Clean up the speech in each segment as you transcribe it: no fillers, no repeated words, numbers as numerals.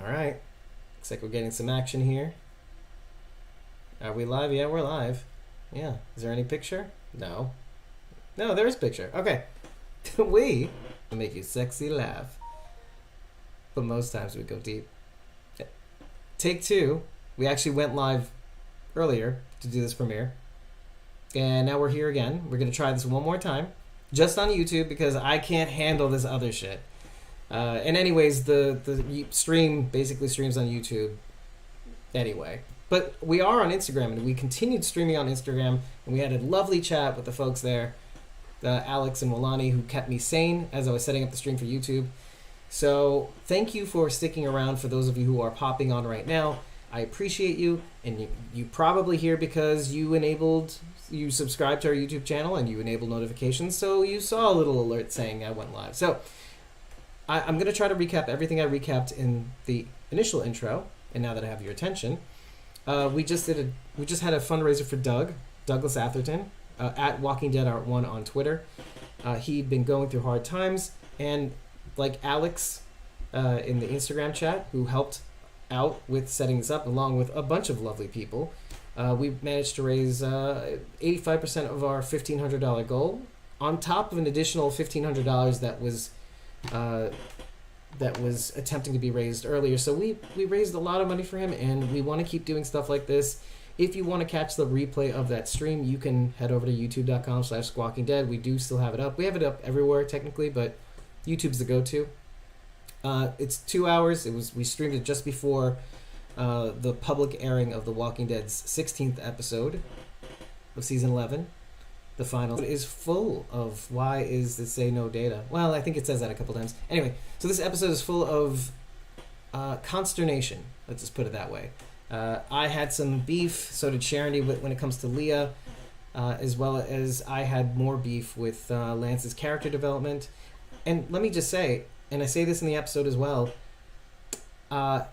All right. Looks like we're getting some action here. Are we live? Yeah, we're live. Yeah. Is there any picture? No. No, there is picture. Okay. We will make you sexy laugh. But most times we go deep. Take two. We actually went live earlier to do this premiere. And now we're here again. We're going to try this one more time. Just on YouTube because I can't handle this other shit. And anyways, the stream basically streams on YouTube anyway. But we are on Instagram, and we continued streaming on Instagram, and we had a lovely chat with the folks there, Alex and Walani, who kept me sane as I was setting up the stream for YouTube. So thank you for sticking around for those of you who are popping on right now. I appreciate you, and you probably here because you subscribed to our YouTube channel and you enabled notifications, so you saw a little alert saying I went live. So I'm going to try to recap everything I recapped in the initial intro, and now that I have your attention, we just had a fundraiser for Douglas Atherton, at Walking Dead Art 1 on Twitter. He'd been going through hard times, and like Alex in the Instagram chat, who helped out with setting this up, along with a bunch of lovely people, we managed to raise 85% of our $1,500 goal, on top of an additional $1,500 that was attempting to be raised earlier. So we raised a lot of money for him, and we want to keep doing stuff like this. If you want to catch the replay of that stream, you can head over to youtube.com/squawkingdead. We do still have it up. We have it up everywhere technically, but YouTube's the go-to. It's 2 hours. We streamed it just before the public airing of The Walking Dead's 16th episode of season 11. The final is full of why is it say no data? Well, I think it says that a couple times. Anyway, so this episode is full of consternation. Let's just put it that way. I had some beef, so did Sharon when it comes to Leah, as well as I had more beef with Lance's character development. And let me just say, and I say this in the episode as well, I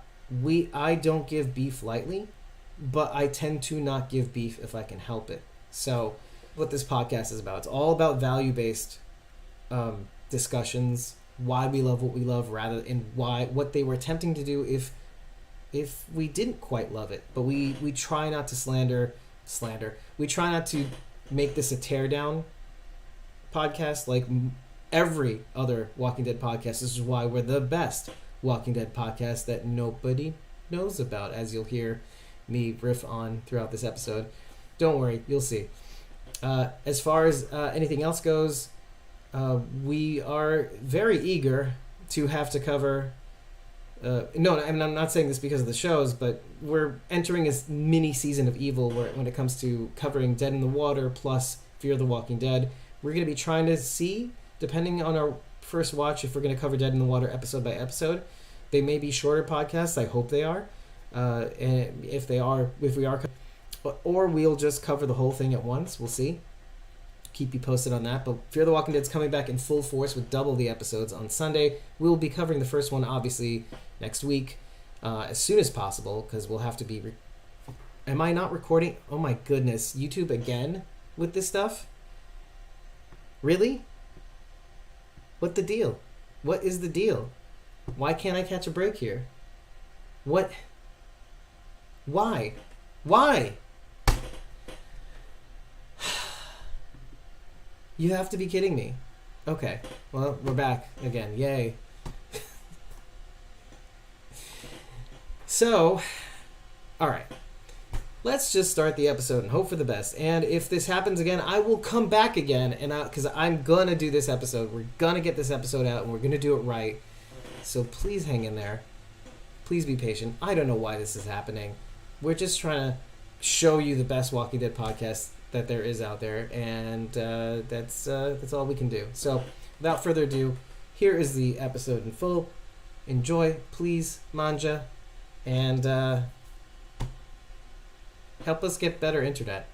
don't give beef lightly, but I tend to not give beef if I can help it. So what this podcast is about, it's all about value-based discussions, why we love what we love, rather and what they were attempting to do if we didn't quite love it. But we try not to slander. We try not to make this a teardown podcast like every other Walking Dead podcast. This is why we're the best Walking Dead podcast that nobody knows about, as you'll hear me riff on throughout this episode. Don't worry, you'll see. As far as anything else goes, we are very eager to have to cover... no, I mean, I'm not saying this because of the shows, but we're entering a mini season of Evil when it comes to covering Dead in the Water plus Fear the Walking Dead. We're going to be trying to see, depending on our first watch, if we're going to cover Dead in the Water episode by episode. They may be shorter podcasts. I hope they are. And if we are, or we'll just cover the whole thing at once. We'll see. Keep you posted on that. But Fear the Walking Dead's coming back in full force with double the episodes on Sunday. We'll be covering the first one, obviously, next week as soon as possible, because we'll have to be... Am I not recording? Oh my goodness. YouTube again with this stuff? Really? What the deal? What is the deal? Why can't I catch a break here? What? Why? Why? You have to be kidding me. Okay, well, we're back again. Yay. So, all right. Let's just start the episode and hope for the best. And if this happens again, I will come back again, and because I'm going to do this episode. We're going to get this episode out, and we're going to do it right. So please hang in there. Please be patient. I don't know why this is happening. We're just trying to show you the best Walking Dead podcast that there is out there, and that's all we can do. So without further ado, here is the episode in full. Enjoy, please, manja, and help us get better internet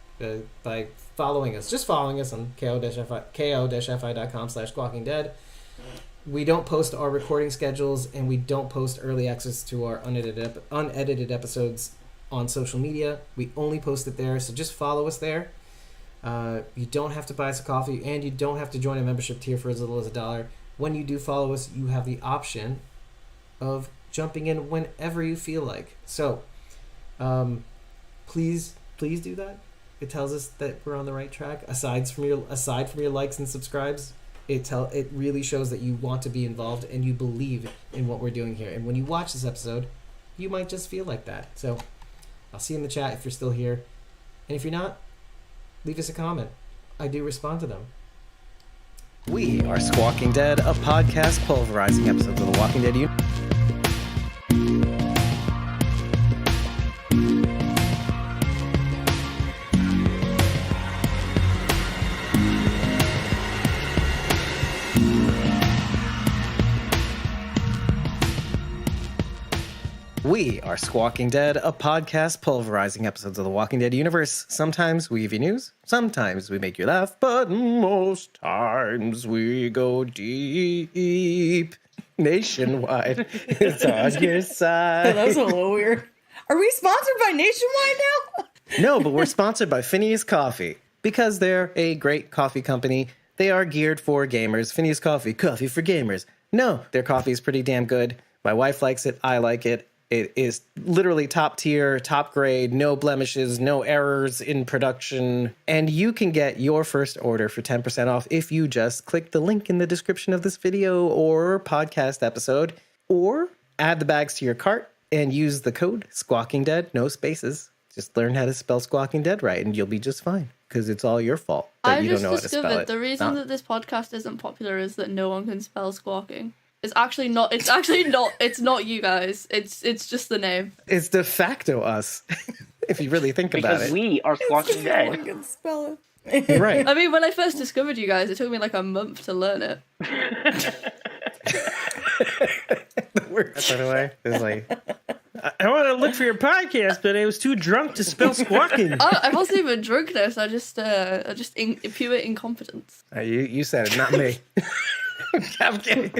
by following us. Just following us on ko-fi.com/squawkingdead. We don't post our recording schedules, and we don't post early access to our unedited episodes on social media. We only post it there, so just follow us there. You don't have to buy us a coffee, and you don't have to join a membership tier for as little as $1. When you do follow us, you have the option of jumping in whenever you feel like. So, please do that. It tells us that we're on the right track. Aside from your likes and subscribes, it really shows that you want to be involved and you believe in what we're doing here. And when you watch this episode, you might just feel like that. So I'll see you in the chat if you're still here. And if you're not, leave us a comment. I do respond to them. We are Squawking Dead, a podcast pulverizing episodes of The Walking Dead universe. We are Squawking Dead, a podcast pulverizing episodes of The Walking Dead universe. Sometimes we give you news, sometimes we make you laugh, but most times we go deep. Nationwide, it's on your side. That was a little weird. Are we sponsored by Nationwide now? No, but we're sponsored by Phineas Coffee. Because they're a great coffee company, they are geared for gamers. Phineas Coffee, coffee for gamers. No, their coffee is pretty damn good. My wife likes it, I like it. It is literally top tier, top grade, no blemishes, no errors in production. And you can get your first order for 10% off if you just click the link in the description of this video or podcast episode, or add the bags to your cart and use the code Squawking Dead, no spaces. Just learn how to spell Squawking Dead right and you'll be just fine, because it's all your fault that you don't know how to spell it. I just discovered the reason that this podcast isn't popular is that no one can spell squawking. It's actually not. It's not you guys. It's just the name. It's de facto us, if you really think about it. Because we are Squawking Dead. I can spell it. Right. I mean, when I first discovered you guys, it took me like a month to learn it. The worst, by the way, is like, I want to look for your podcast, but I was too drunk to spell squawking. I wasn't even drunk now, so I just pure incompetence. You said it, not me. I'm kidding.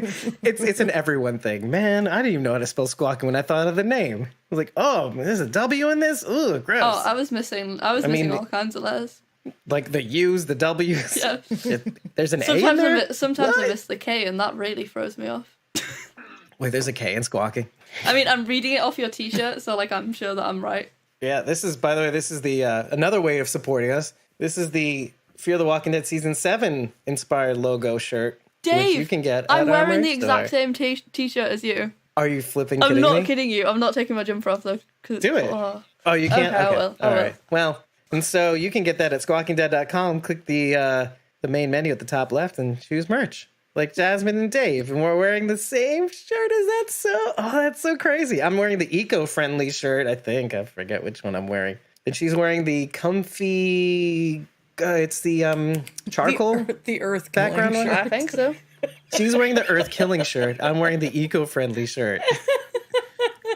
It's an everyone thing. Man, I didn't even know how to spell squawking when I thought of the name. I was like, oh, there's a W in this? Ooh, gross. Oh, I was missing all kinds of letters. Like the U's, the W's. Yeah. There's an A in there? Sometimes I miss the K, and that really throws me off. Wait, there's a K in squawking? I mean, I'm reading it off your t-shirt, so like I'm sure that I'm right. Yeah, this is, by the way, this is the another way of supporting us. This is the Fear the Walking Dead Season 7 inspired logo shirt. Dave, which you can get I'm at wearing the our exact store. same t-shirt as you. Are you flipping I'm kidding not me? kidding you. I'm not taking my jumper off though. Do it. Oh, you can't? Okay, I will. All right. Well, and so you can get that at squawkingdead.com. Click the main menu at the top left and choose merch. Like Jasmine and Dave. And we're wearing the same shirt. That's so crazy. I'm wearing the eco-friendly shirt, I think. I forget which one I'm wearing. And she's wearing the comfy... it's the charcoal the earth background one. I think so. She's wearing the earth killing shirt. I'm wearing the eco-friendly shirt.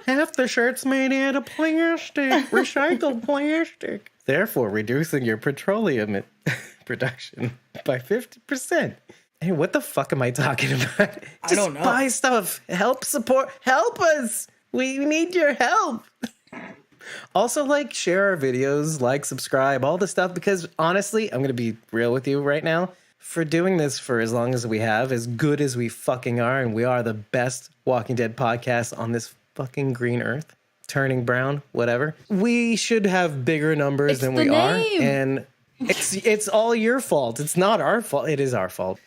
Half the shirt's made out of plastic, recycled plastic. Therefore, reducing your petroleum production by 50%. Hey, what the fuck am I talking about? I don't know. Buy stuff. Help us. We need your help. Also, share our videos, subscribe, all the stuff, because honestly, I'm going to be real with you right now. For doing this for as long as we have, as good as we fucking are, and we are the best Walking Dead podcast on this fucking green earth, turning brown, whatever, we should have bigger numbers than we are. And it's all your fault. It's not our fault. It is our fault.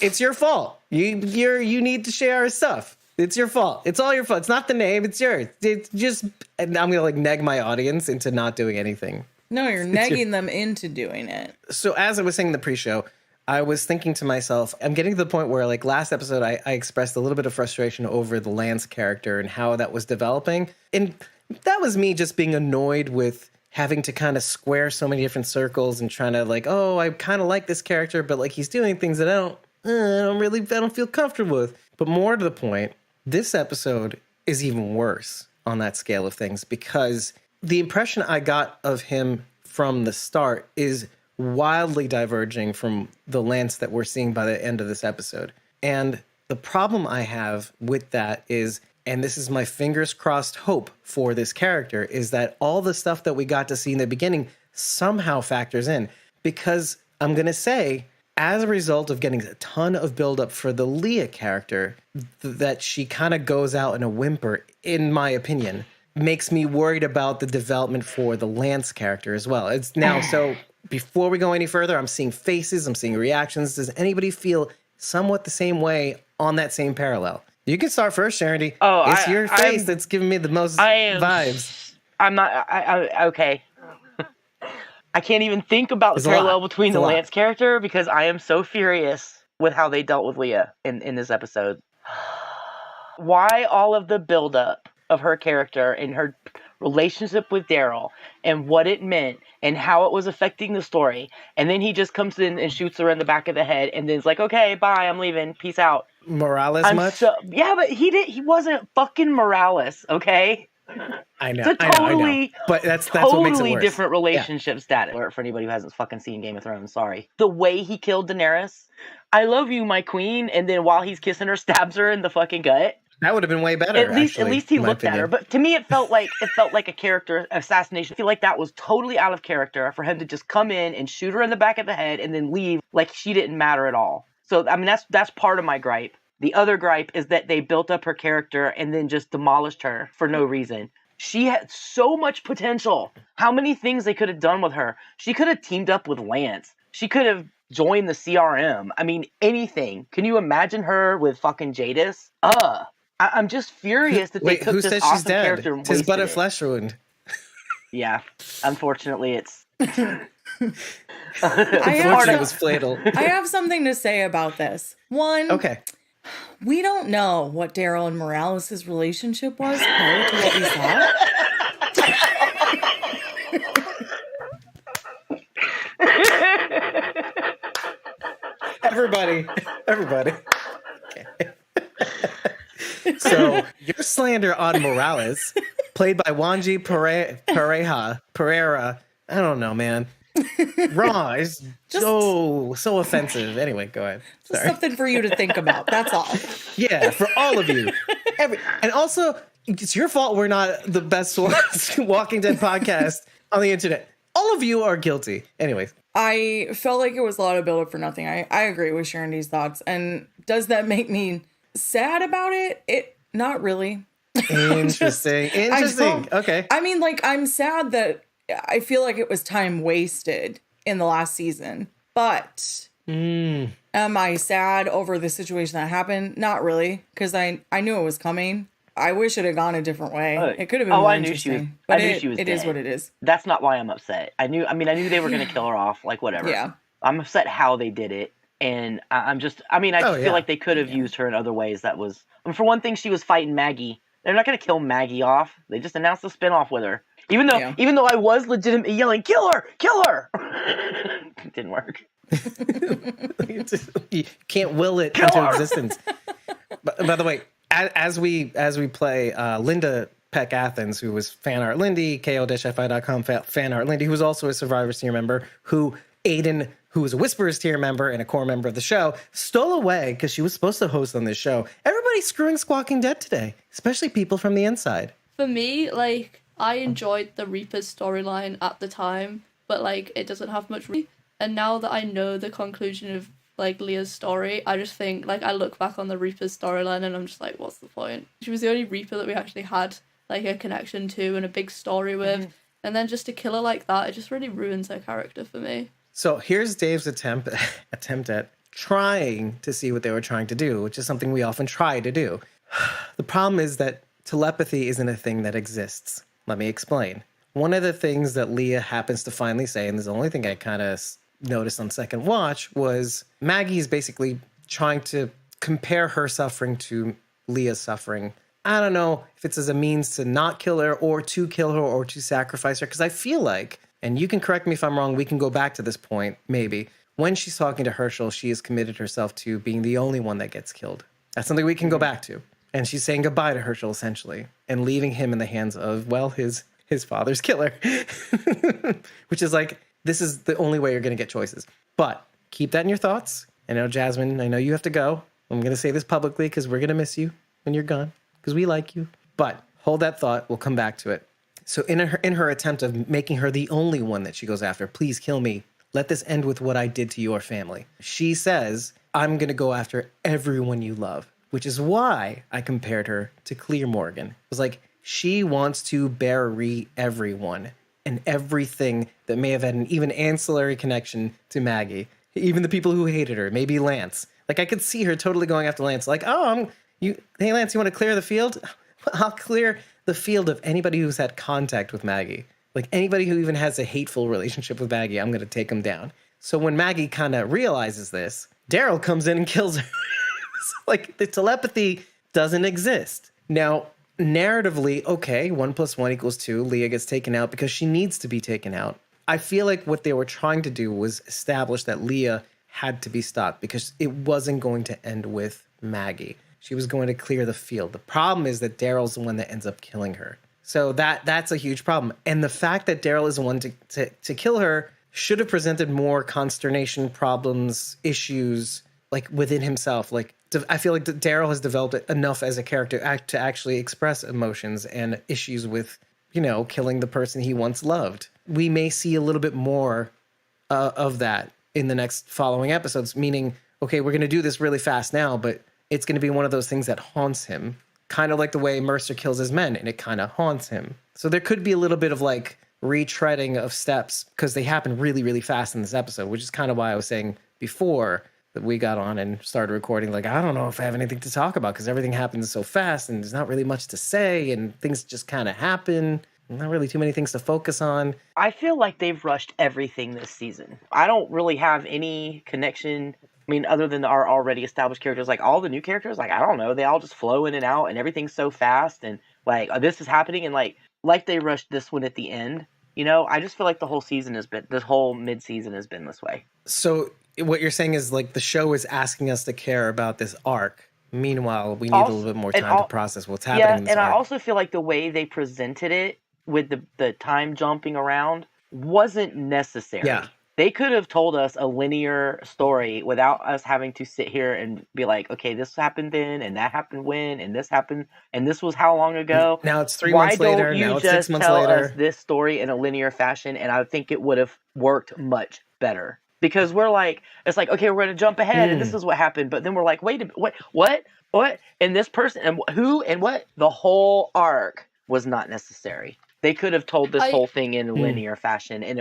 It's your fault. You need to share our stuff. It's your fault. It's all your fault. It's not the name. It's yours. It's just, and I'm going to neg my audience into not doing anything. No, you're negging them into doing it. So as I was saying in the pre-show, I was thinking to myself, I'm getting to the point where last episode, I expressed a little bit of frustration over the Lance character and how that was developing. And that was me just being annoyed with having to kind of square so many different circles and trying to I kind of like this character, but he's doing things that I don't feel comfortable with. But more to the point, this episode is even worse on that scale of things, because the impression I got of him from the start is wildly diverging from the Lance that we're seeing by the end of this episode. And the problem I have with that is, and this is my fingers crossed hope for this character, is that all the stuff that we got to see in the beginning somehow factors in. Because I'm going to say, as a result of getting a ton of buildup for the Leah character, that she kind of goes out in a whimper, in my opinion, makes me worried about the development for the Lance character as well. It's now, so before we go any further, I'm seeing faces, I'm seeing reactions. Does anybody feel somewhat the same way on that same parallel? You can start first, Charity. Oh, it's your face that's giving me the most vibes. I'm not. Okay. I can't even think about the parallel between the Lance character because I am so furious with how they dealt with Leah in this episode. Why all of the buildup of her character and her relationship with Daryl and what it meant and how it was affecting the story, and then he just comes in and shoots her in the back of the head and then's like, okay, bye, I'm leaving, peace out. Morales much? Yeah, but he wasn't fucking Morales, okay? I know. It's a totally, I know. But that's totally what makes it worse. Different relationship status. For anybody who hasn't fucking seen Game of Thrones, sorry. The way he killed Daenerys, I love you, my queen, and then while he's kissing her, stabs her in the fucking gut. That would have been way better. At least he looked at her. But to me, it felt like a character assassination. I feel like that was totally out of character for him to just come in and shoot her in the back of the head and then leave like she didn't matter at all. So I mean, that's part of my gripe. The other gripe is that they built up her character and then just demolished her for no reason. She had so much potential. How many things they could have done with her? She could have teamed up with Lance. She could have joined the CRM. I mean, anything. Can you imagine her with fucking Jadis? I'm just furious that they took who this says awesome she's dead? character and Tis wasted but a it. flesh wound. Yeah, unfortunately, it's. Unfortunately, it was fatal. I have something to say about this. One, Okay. we don't know what Daryl and Morales' relationship was prior to what we saw. Everybody. Okay. So, your slander on Morales, played by Wanji Pereira. I don't know, man. Wrong. It's so offensive. Anyway, go ahead. Just something for you to think about. That's all. Yeah, for all of you. And also, it's your fault we're not the best Walking Dead podcast on the internet. All of you are guilty. Anyways. I felt like it was a lot of build-up for nothing. I agree with Sharon D's thoughts. And does that make me sad about it? Not really. Interesting. Okay. I mean, like, I'm sad that I feel like it was time wasted in the last season. But am I sad over the situation that happened? Not really, because I knew it was coming. I wish it had gone a different way. It could have been more interesting. But I knew she was it dead. Is what it is. That's not why I'm upset. I knew they were going to kill her off, like whatever. Yeah. I'm upset how they did it. And I feel like they could have used her in other ways. That was, for one thing, she was fighting Maggie. They're not going to kill Maggie off. They just announced a spinoff with her. Even though I was legitimately yelling, kill her! It didn't work. You can't will it into existence. By the way, as we play Linda Peck Athens, who was fan art Lindy, ko-fi.com fan art Lindy, who was also a Survivors tier member, who Aiden, who was a Whisperers tier member and a core member of the show, stole away because she was supposed to host on this show. Everybody's screwing Squawking Dead today, especially people from the inside. For me, like, I enjoyed the Reaper's storyline at the time, but, like, it doesn't have much... And now that I know the conclusion of, like, Leah's story, I just think, like, I look back on the Reaper's storyline and I'm just like, what's the point? She was the only Reaper that we actually had, like, a connection to and a big story with. Mm-hmm. And then just to kill her like that, it just really ruins her character for me. So here's Dave's attempt at trying to see what they were trying to do, which is something we often try to do. The problem is that telepathy isn't a thing that exists. Let me explain. One of the things that Leah happens to finally say, and this is the only thing I kind of noticed on second watch, was Maggie's basically trying to compare her suffering to Leah's suffering. I don't know if it's as a means to not kill her or to kill her or to sacrifice her, because I feel like, and you can correct me if I'm wrong, we can go back to this point, maybe. When she's talking to Herschel, she has committed herself to being the only one that gets killed. That's something we can go back to. And she's saying goodbye to Herschel, essentially, and leaving him in the hands of, well, his father's killer. Which is like, this is the only way you're going to get choices. But keep that in your thoughts. I know, Jasmine, I know you have to go. I'm going to say this publicly because we're going to miss you when you're gone, because we like you. But hold that thought. We'll come back to it. So in her attempt of making her the only one that she goes after, please kill me, let this end with what I did to your family. She says, I'm going to go after everyone you love, which is why I compared her to Clear Morgan. It was like, she wants to bury everyone and everything that may have had an even ancillary connection to Maggie. Even the people who hated her, maybe Lance. Like, I could see her totally going after Lance. Like, hey Lance, you want to clear the field? I'll clear the field of anybody who's had contact with Maggie. Like, anybody who even has a hateful relationship with Maggie, I'm going to take them down. So when Maggie kind of realizes this, Daryl comes in and kills her. Like, the telepathy doesn't exist. Now, narratively, okay, 1 + 1 = 2. Leah gets taken out because she needs to be taken out. I feel like what they were trying to do was establish that Leah had to be stopped because it wasn't going to end with Maggie. She was going to clear the field. The problem is that Daryl's the one that ends up killing her. So that's a huge problem. And the fact that Daryl is the one to kill her should have presented more consternation, problems, issues, like within himself. Like, I feel like Daryl has developed enough as a character to actually express emotions and issues with, killing the person he once loved. We may see a little bit more of that in the next following episodes, meaning, okay, we're going to do this really fast now, but it's going to be one of those things that haunts him, kind of like the way Mercer kills his men, and it kind of haunts him. So there could be a little bit of like retreading of steps because they happen really, really fast in this episode, which is kind of why I was saying before that we got on and started recording, like, I don't know if I have anything to talk about because everything happens so fast and there's not really much to say and things just kind of happen. Not really too many things to focus on. I feel like they've rushed everything this season. I don't really have any connection. I mean, other than our already established characters, like all the new characters, like, I don't know. They all just flow in and out and everything's so fast and like, this is happening. And like they rushed this one at the end. I just feel like the whole mid-season has been this way. So what you're saying is like the show is asking us to care about this arc. Meanwhile, we need a little bit more time to process what's happening in this arc. I also feel like the way they presented it with the time jumping around wasn't necessary. Yeah. They could have told us a linear story without us having to sit here and be like, okay, this happened then, and that happened when, and this happened, and this was how long ago. Now it's 3 months later, now it's 6 months later. Why don't you just tell us this story in a linear fashion, and I think it would have worked much better. Because we're like, it's like, okay, we're going to jump ahead, and this is what happened, but then we're like, wait a minute, what? And this person, and who, and what? The whole arc was not necessary. They could have told this whole thing in a linear fashion, and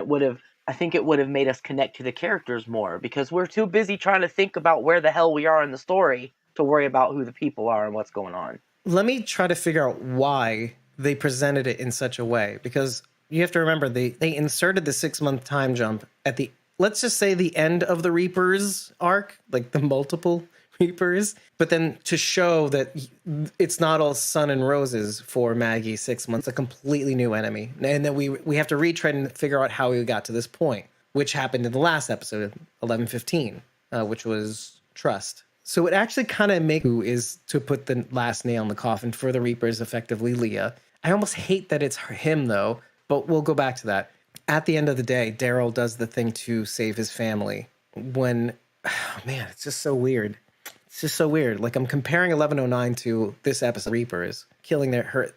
I think it would have made us connect to the characters more, because we're too busy trying to think about where the hell we are in the story to worry about who the people are and what's going on. Let me try to figure out why they presented it in such a way, because you have to remember they inserted the 6-month time jump at let's just say the end of the Reapers arc, like the multiple Reapers, but then to show that it's not all sun and roses for Maggie 6 months, a completely new enemy. And then we have to retread and figure out how we got to this point, which happened in the last episode, 11:15, which was trust. So it actually kind of makes who is to put the last nail in the coffin for the Reapers, effectively Leah. I almost hate that it's him though, but we'll go back to that. At the end of the day, Daryl does the thing to save his family when, oh man, it's just so weird. It's just so weird. Like, I'm comparing 1109 to this episode, Reapers killing their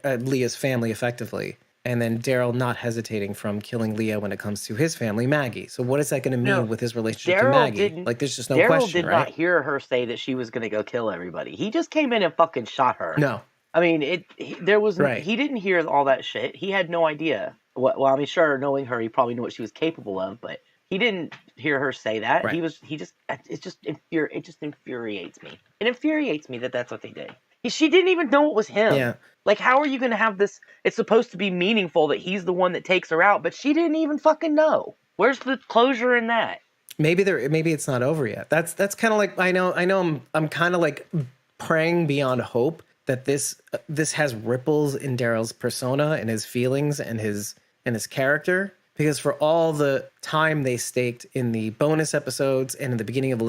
Leah's family effectively, and then Daryl not hesitating from killing Leah when it comes to his family, Maggie. So what is that going to mean with his relationship to Maggie? Like, there's just no question, right? Daryl did not hear her say that she was going to go kill everybody. He just came in and fucking shot her. No. I mean, he didn't hear all that shit. He had no idea. Well, I mean, sure, knowing her, he probably knew what she was capable of, but he didn't hear her say that. Right. It just infuriates me. It infuriates me that that's what they did. She didn't even know it was him. Yeah. Like, how are you going to have this? It's supposed to be meaningful that he's the one that takes her out, but she didn't even fucking know. Where's the closure in that? Maybe it's not over yet. That's kind of like, I know I'm kind of like praying beyond hope that this has ripples in Daryl's persona and his feelings and his character. Because for all the time they staked in the bonus episodes and in the beginning of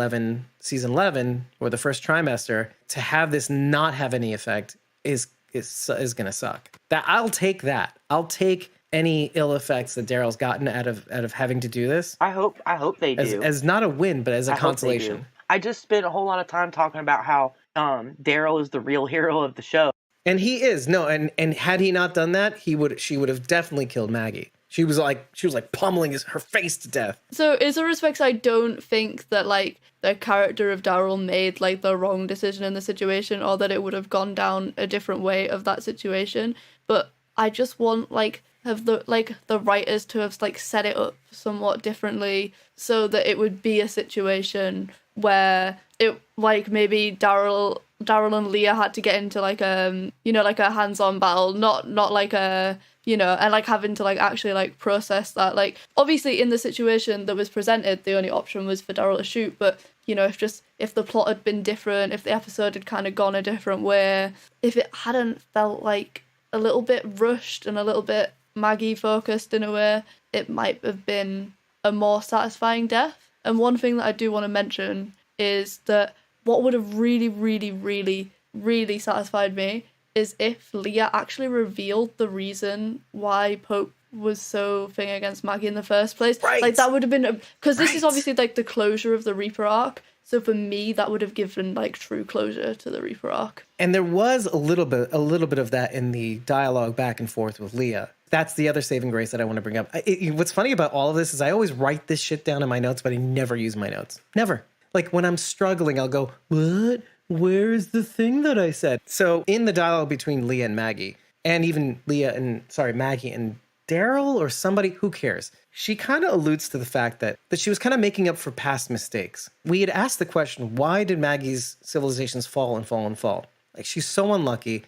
season 11, or the first trimester, to have this not have any effect is going to suck. I'll take that. I'll take any ill effects that Daryl's gotten out of having to do this. I hope they do. As not a win, but as a consolation. I just spent a whole lot of time talking about how Daryl is the real hero of the show. And he is. No, and had he not done that, she would have definitely killed Maggie. She was like pummeling her face to death. So in some respects, I don't think that like the character of Daryl made like the wrong decision in the situation, or that it would have gone down a different way of that situation. But I just want have the writers to have like set it up somewhat differently, so that it would be a situation where it like maybe Daryl and Leah had to get into like like a hands-on battle, not like a and like having to like actually like process that. Like obviously in the situation that was presented, the only option was for Daryl to shoot, but if the plot had been different, if the episode had kind of gone a different way, if it hadn't felt like a little bit rushed and a little bit Maggie focused in a way, it might have been a more satisfying death. And one thing that I do want to mention is that what would have really, really, really, really satisfied me is if Leah actually revealed the reason why Pope was so thing against Maggie in the first place. Right. Like that would have been because this is Right. obviously like the closure of the Reaper arc. So for me, that would have given like true closure to the Reaper arc. And there was a little bit of that in the dialogue back and forth with Leah. That's the other saving grace that I want to bring up. What's funny about all of this is I always write this shit down in my notes, but I never use my notes. Never. Like when I'm struggling, I'll go, what? Where is the thing that I said? So in the dialogue between Leah and Maggie, and even Maggie and Daryl or somebody, who cares? She kind of alludes to the fact that she was kind of making up for past mistakes. We had asked the question, why did Maggie's civilizations fall and fall and fall? Like, she's so unlucky.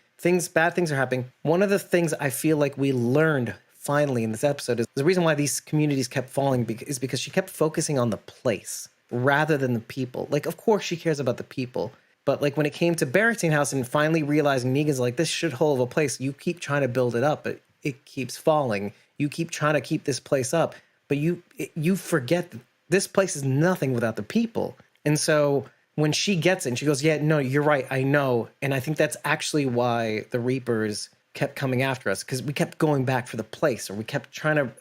Bad things are happening. One of the things I feel like we learned finally in this episode is the reason why these communities kept falling is because she kept focusing on the place rather than the people. Like, of course she cares about the people, but like when it came to Barracking House and finally realizing Negan's like, this shithole of a place, you keep trying to build it up, but it keeps falling. You keep trying to keep this place up, but you forget that this place is nothing without the people. And so when she gets it and she goes, yeah, no, you're right, I know. And I think that's actually why the Reapers kept coming after us, because we kept going back for the place, or we kept trying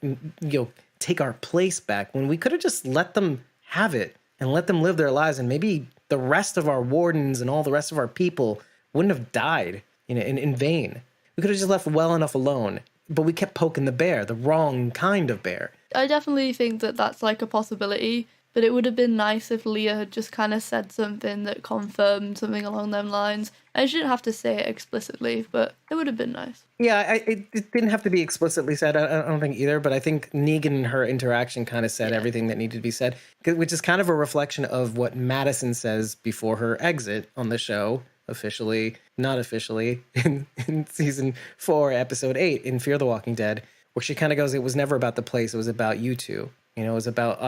to take our place back, when we could have just let them have it and let them live their lives, and maybe the rest of our wardens and all the rest of our people wouldn't have died in vain. We could have just left well enough alone, but we kept poking the bear, the wrong kind of bear. I definitely think that that's like a possibility, but it would have been nice if Leah had just kind of said something that confirmed something along them lines. And she didn't have to say it explicitly, but it would have been nice. Yeah, it didn't have to be explicitly said, I don't think either, but I think Negan and her interaction kind of said everything that needed to be said, which is kind of a reflection of what Madison says before her exit on the show, officially, not officially, in season 4, episode 8, in Fear the Walking Dead, where she kind of goes, it was never about the place, it was about you two. It was about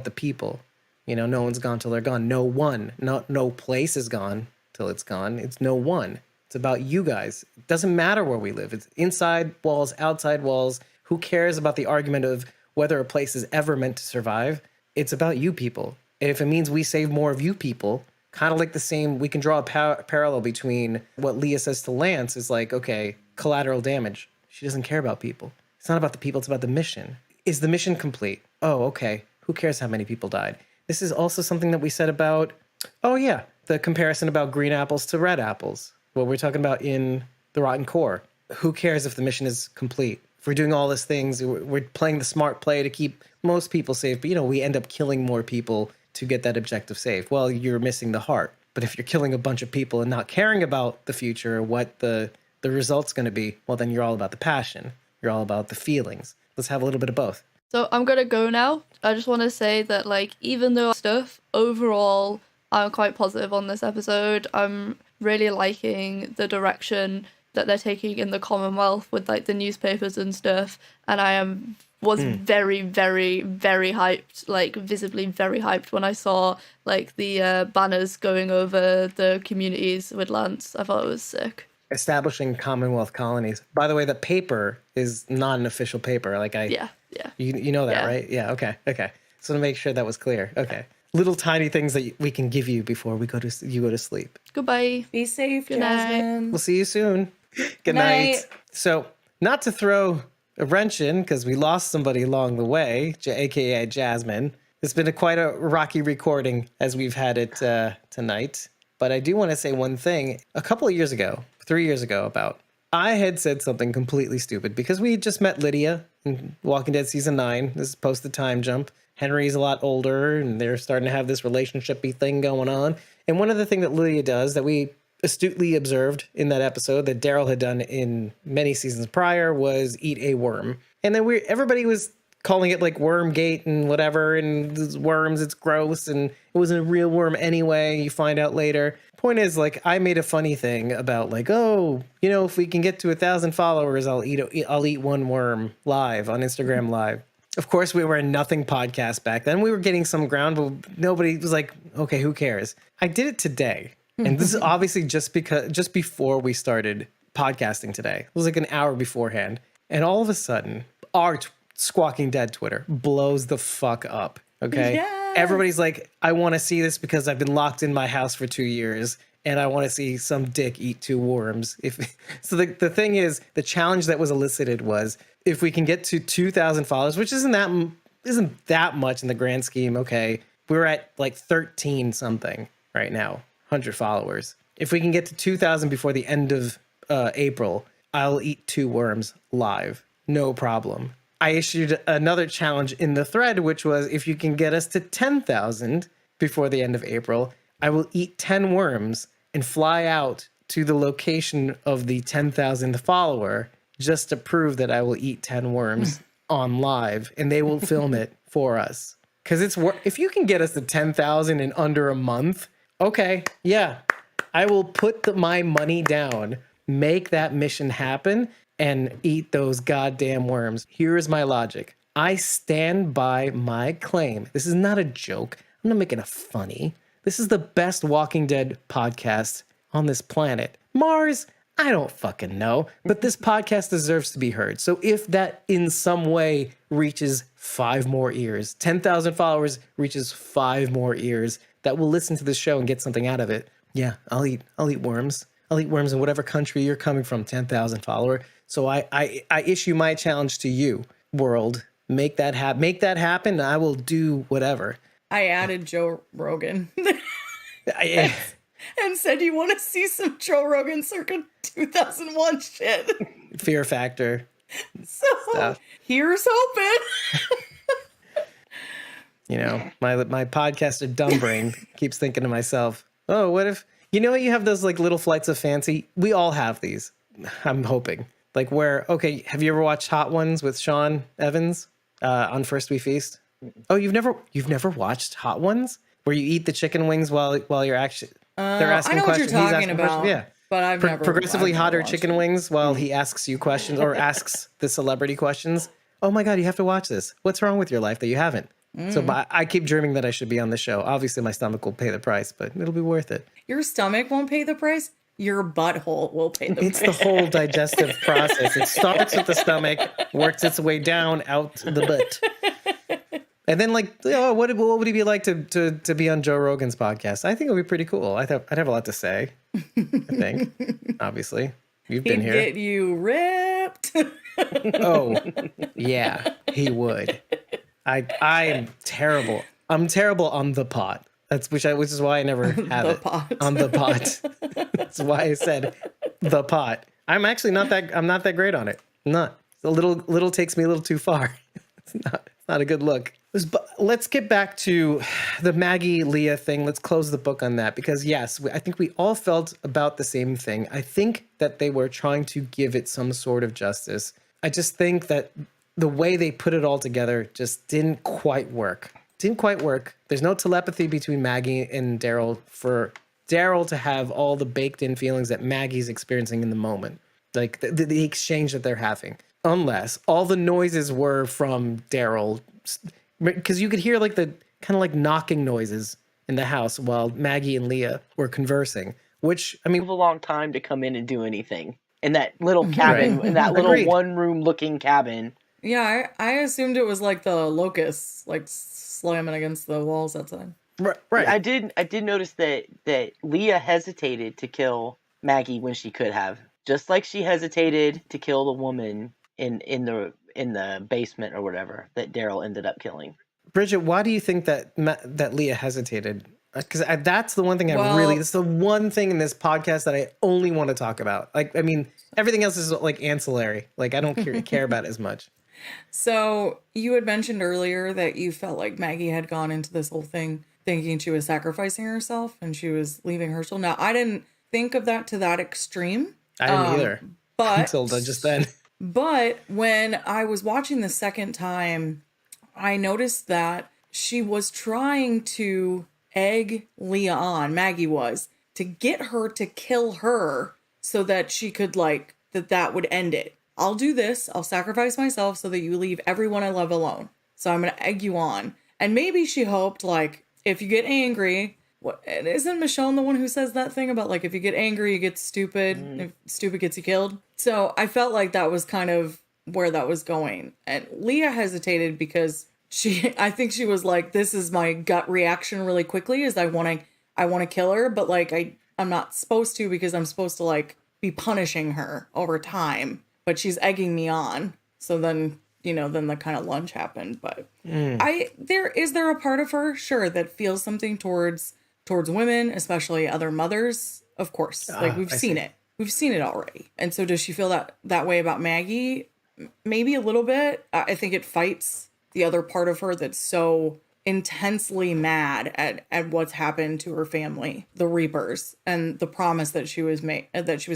the people. No one's gone till they're gone. No one, no place is gone till it's gone. It's no one. It's about you guys. It doesn't matter where we live. It's inside walls, outside walls. Who cares about the argument of whether a place is ever meant to survive? It's about you people. And if it means we save more of you people, kind of like the same, we can draw a parallel between what Leah says to Lance is like, okay, collateral damage. She doesn't care about people. It's not about the people. It's about the mission. Is the mission complete? Oh, okay. Who cares how many people died? This is also something that we said about, the comparison about green apples to red apples. What we're talking about in The Rotten Core. Who cares if the mission is complete? If we're doing all these things, we're playing the smart play to keep most people safe, but we end up killing more people to get that objective safe. Well, you're missing the heart. But if you're killing a bunch of people and not caring about the future or what the result's going to be, well, then you're all about the passion. You're all about the feelings. Let's have a little bit of both. So I'm going to go now. I just want to say that, like, even though stuff, overall, I'm quite positive on this episode. I'm really liking the direction that they're taking in the Commonwealth with, like, the newspapers and stuff. And I was very, very, very hyped, like, visibly very hyped when I saw, like, the banners going over the communities with Lance. I thought it was sick. Establishing Commonwealth colonies. By the way, the paper is not an official paper. Like Yeah. You know that, right? Yeah, okay. So to make sure that was clear. Okay. Little tiny things that we can give you before you go to sleep. Goodbye. Be safe, Good night. Jasmine. We'll see you soon. Good night. So, not to throw a wrench in, because we lost somebody along the way, aka Jasmine. It's been quite a rocky recording as we've had it tonight. But I do want to say one thing. A couple of years ago, 3 years ago about, I had said something completely stupid because we had just met Lydia in Walking Dead season 9. This is post the time jump. Henry's a lot older and they're starting to have this relationship-y thing going on. And one of the things that Lydia does that we astutely observed in that episode that Daryl had done in many seasons prior was eat a worm. And then everybody was calling it like Wormgate and whatever, and it's worms, it's gross, and it wasn't a real worm anyway. You find out later. Point is, like, I made a funny thing about like, oh, you know, if we can get to 1,000 followers, I'll eat one worm live on Instagram Live. Of course, we were a nothing podcast back then. We were getting some ground, but nobody was like, okay, who cares? I did it today. And this is obviously just before we started podcasting today. It was like an hour beforehand. And all of a sudden, our Squawking Dead Twitter blows the fuck up. Okay. Yes. Everybody's like, I want to see this because I've been locked in my house for 2 years and I want to see some dick eat 2 worms. So the thing is, the challenge that was elicited was if we can get to 2,000 followers, which isn't that much in the grand scheme. Okay. We're at like 13 something right now, 100 followers. If we can get to 2,000 before the end of April, I'll eat 2 worms live. No problem. I issued another challenge in the thread, which was if you can get us to 10,000 before the end of April, I will eat 10 worms and fly out to the location of the 10,000th follower just to prove that I will eat 10 worms on live, and they will film it for us. Because if you can get us to 10,000 in under a month, okay, yeah, I will put my money down, make that mission happen, and eat those goddamn worms. Here is my logic. I stand by my claim. This is not a joke. I'm not making it funny. This is the best Walking Dead podcast on this planet. Mars, I don't fucking know. But this podcast deserves to be heard. So if that in some way reaches 5 more ears, 10,000 followers reaches 5 more ears that will listen to this show and get something out of it, yeah, I'll eat worms. I'll eat worms in whatever country you're coming from, 10,000 follower. So I issue my challenge to you, world. Make that happen. I will do whatever. I added Joe Rogan I, and said you want to see some Joe Rogan circa 2001 shit. Fear factor. So stuff. Here's hoping. You know, my podcaster dumb brain keeps thinking to myself, oh, what if, you know, you have those like little flights of fancy? We all have these. I'm hoping. Like where, okay, have you ever watched Hot Ones with Sean Evans on First We Feast? Oh, you've never watched Hot Ones? Where you eat the chicken wings while you're actually, they're asking I know questions. what you're He's talking asking about. questions. Yeah. But I've never progressively hotter watched chicken it. wings while he asks you questions or asks the celebrity questions. Oh my God, you have to watch this. What's wrong with your life that you haven't? So I keep dreaming that I should be on the show. Obviously, my stomach will pay the price, but it'll be worth it. Your stomach won't pay the price. Your butthole will pay the It's price. the whole digestive process. It starts with the stomach, works its way down out the butt. And then, like, oh, what would it be like to be on Joe Rogan's podcast? I think it would be pretty cool. I'd have a lot to say. I think, obviously, you've been He'd here. get you ripped. Oh, yeah, he would. I'm terrible. I'm terrible on the pot. Which is why I never have The it pot. on the pot. That's why I said the pot. I'm actually not that great on it. I'm not. A little takes me a little too far. It's not a good look. But let's get back to the Maggie Leah thing. Let's close the book on that because yes, I think we all felt about the same thing. I think that they were trying to give it some sort of justice. I just think that the way they put it all together just didn't quite work. There's no telepathy between Maggie and Daryl for Daryl to have all the baked in feelings that Maggie's experiencing in the moment. Like the exchange that they're having. Unless all the noises were from Daryl. Because you could hear like the kind of like knocking noises in the house while Maggie and Leah were conversing. Which, I mean, It was a long time to come in and do anything. In that little cabin, in that little Agreed. one-room looking cabin. Yeah, I assumed it was like the locusts, like slamming against the walls outside. right. I did notice that Leah hesitated to kill Maggie when she could have. Just like she hesitated to kill the woman in the basement or whatever that Daryl ended up killing. Bridget, why do you think that Leah hesitated Because that's the one thing that's the one thing in this podcast that I only want to talk about. Like, I mean, everything else is like ancillary. Like, I don't care about it as much. So you had mentioned earlier that you felt like Maggie had gone into this whole thing thinking she was sacrificing herself and she was leaving Herschel. Now, I didn't think of that to that extreme. I didn't either. But until just then. But when I was watching the second time, I noticed that she was trying to egg Leah on, Maggie was, to get her to kill her so that she could that would end it. I'll do this. I'll sacrifice myself so that you leave everyone I love alone. So I'm going to egg you on. And maybe she hoped, if you get angry, isn't Michonne the one who says that thing about, if you get angry, you get stupid, if stupid gets you killed? So I felt like that was kind of where that was going. And Leah hesitated because I think she was like, this is my gut reaction really quickly, is I want to kill her, but I'm not supposed to, because I'm supposed to be punishing her over time, but she's egging me on. So then, then the kind of lunge happened. But is there a part of her, sure, that feels something towards women, especially other mothers? Of course, we've seen it. We've seen it already. And so does she feel that way about Maggie? Maybe a little bit. I think it fights the other part of her that's so intensely mad at what's happened to her family, the Reapers, and the promise that she was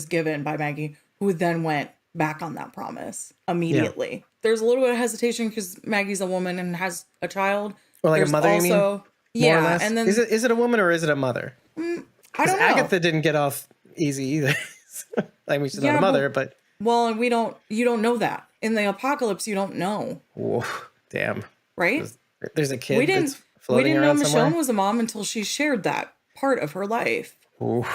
given by Maggie, who then went back on that promise immediately. Yeah. There's a little bit of hesitation because Maggie's a woman and has a child. Or a mother, also, you mean? Yeah, more or less? And then is it a woman or is it a mother? I don't know. Agatha didn't get off easy either. She's not a mother, but well, and you don't know that in the apocalypse. You don't know. Whoa, damn. Right? There's a kid. We didn't know Michonne was a mom until she shared that part of her life. Ooh,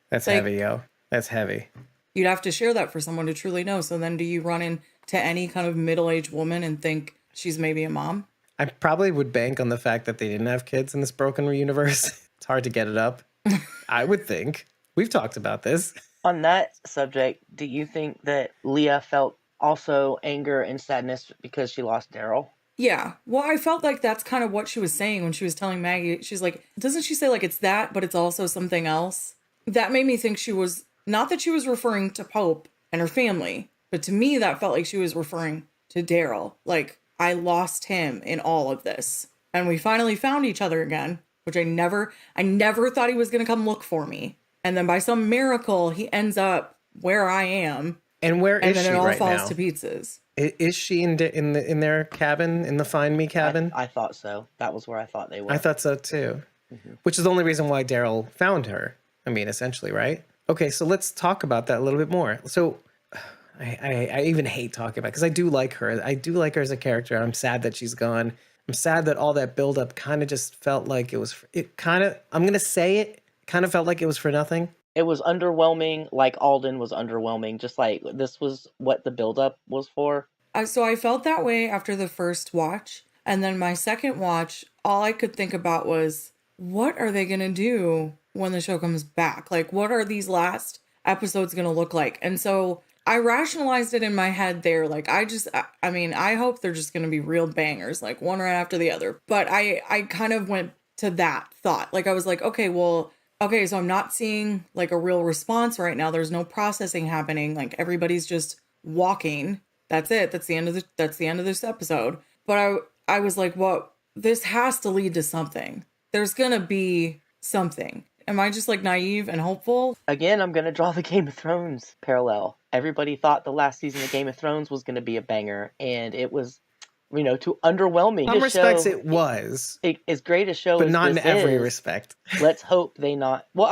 that's heavy, yo. That's heavy. You'd have to share that for someone to truly know. So then, do you run into any kind of middle-aged woman and think she's maybe a mom? I probably would bank on the fact that they didn't have kids in this broken universe. It's hard to get it up. I would think. We've talked about this. On that subject, do you think that Leah felt also anger and sadness because she lost Daryl? Yeah. Well, I felt like that's kind of what she was saying when she was telling Maggie. She's like, doesn't she say it's that, but it's also something else? That made me think she was, not that she was referring to Pope and her family, but to me, that felt like she was referring to Daryl. I lost him in all of this. And we finally found each other again, which I never thought he was going to come look for me. And then by some miracle, he ends up where I am. And where is she right now? And then it all falls to pieces. Is she in their cabin, in the Find Me cabin? I thought so. That was where I thought they were. I thought so too. Mm-hmm. Which is the only reason why Daryl found her. I mean, essentially, right? Okay, so let's talk about that a little bit more. So I even hate talking about it because I do like her. I do like her as a character. I'm sad that she's gone. I'm sad that all that buildup kind of just felt like I'm going to say it, kind of felt like it was for nothing. It was underwhelming, like Alden was underwhelming, just like this was what the buildup was for. So I felt that way after the first watch. And then my second watch, all I could think about was, what are they going to do when the show comes back? What are these last episodes going to look like? And so I rationalized it in my head there. I hope they're just going to be real bangers, one right after the other. But I kind of went to that thought. I was like, okay, so I'm not seeing a real response right now. There's no processing happening. Everybody's just walking. That's it. That's the end of this episode. But I was like, well, this has to lead to something. There's going to be something. Am I just naive and hopeful? Again, I'm going to draw the Game of Thrones parallel. Everybody thought the last season of Game of Thrones was going to be a banger, and it was, too underwhelming. In some respects, it was. As great a show but as not this in every is, respect. Let's hope they not. Well,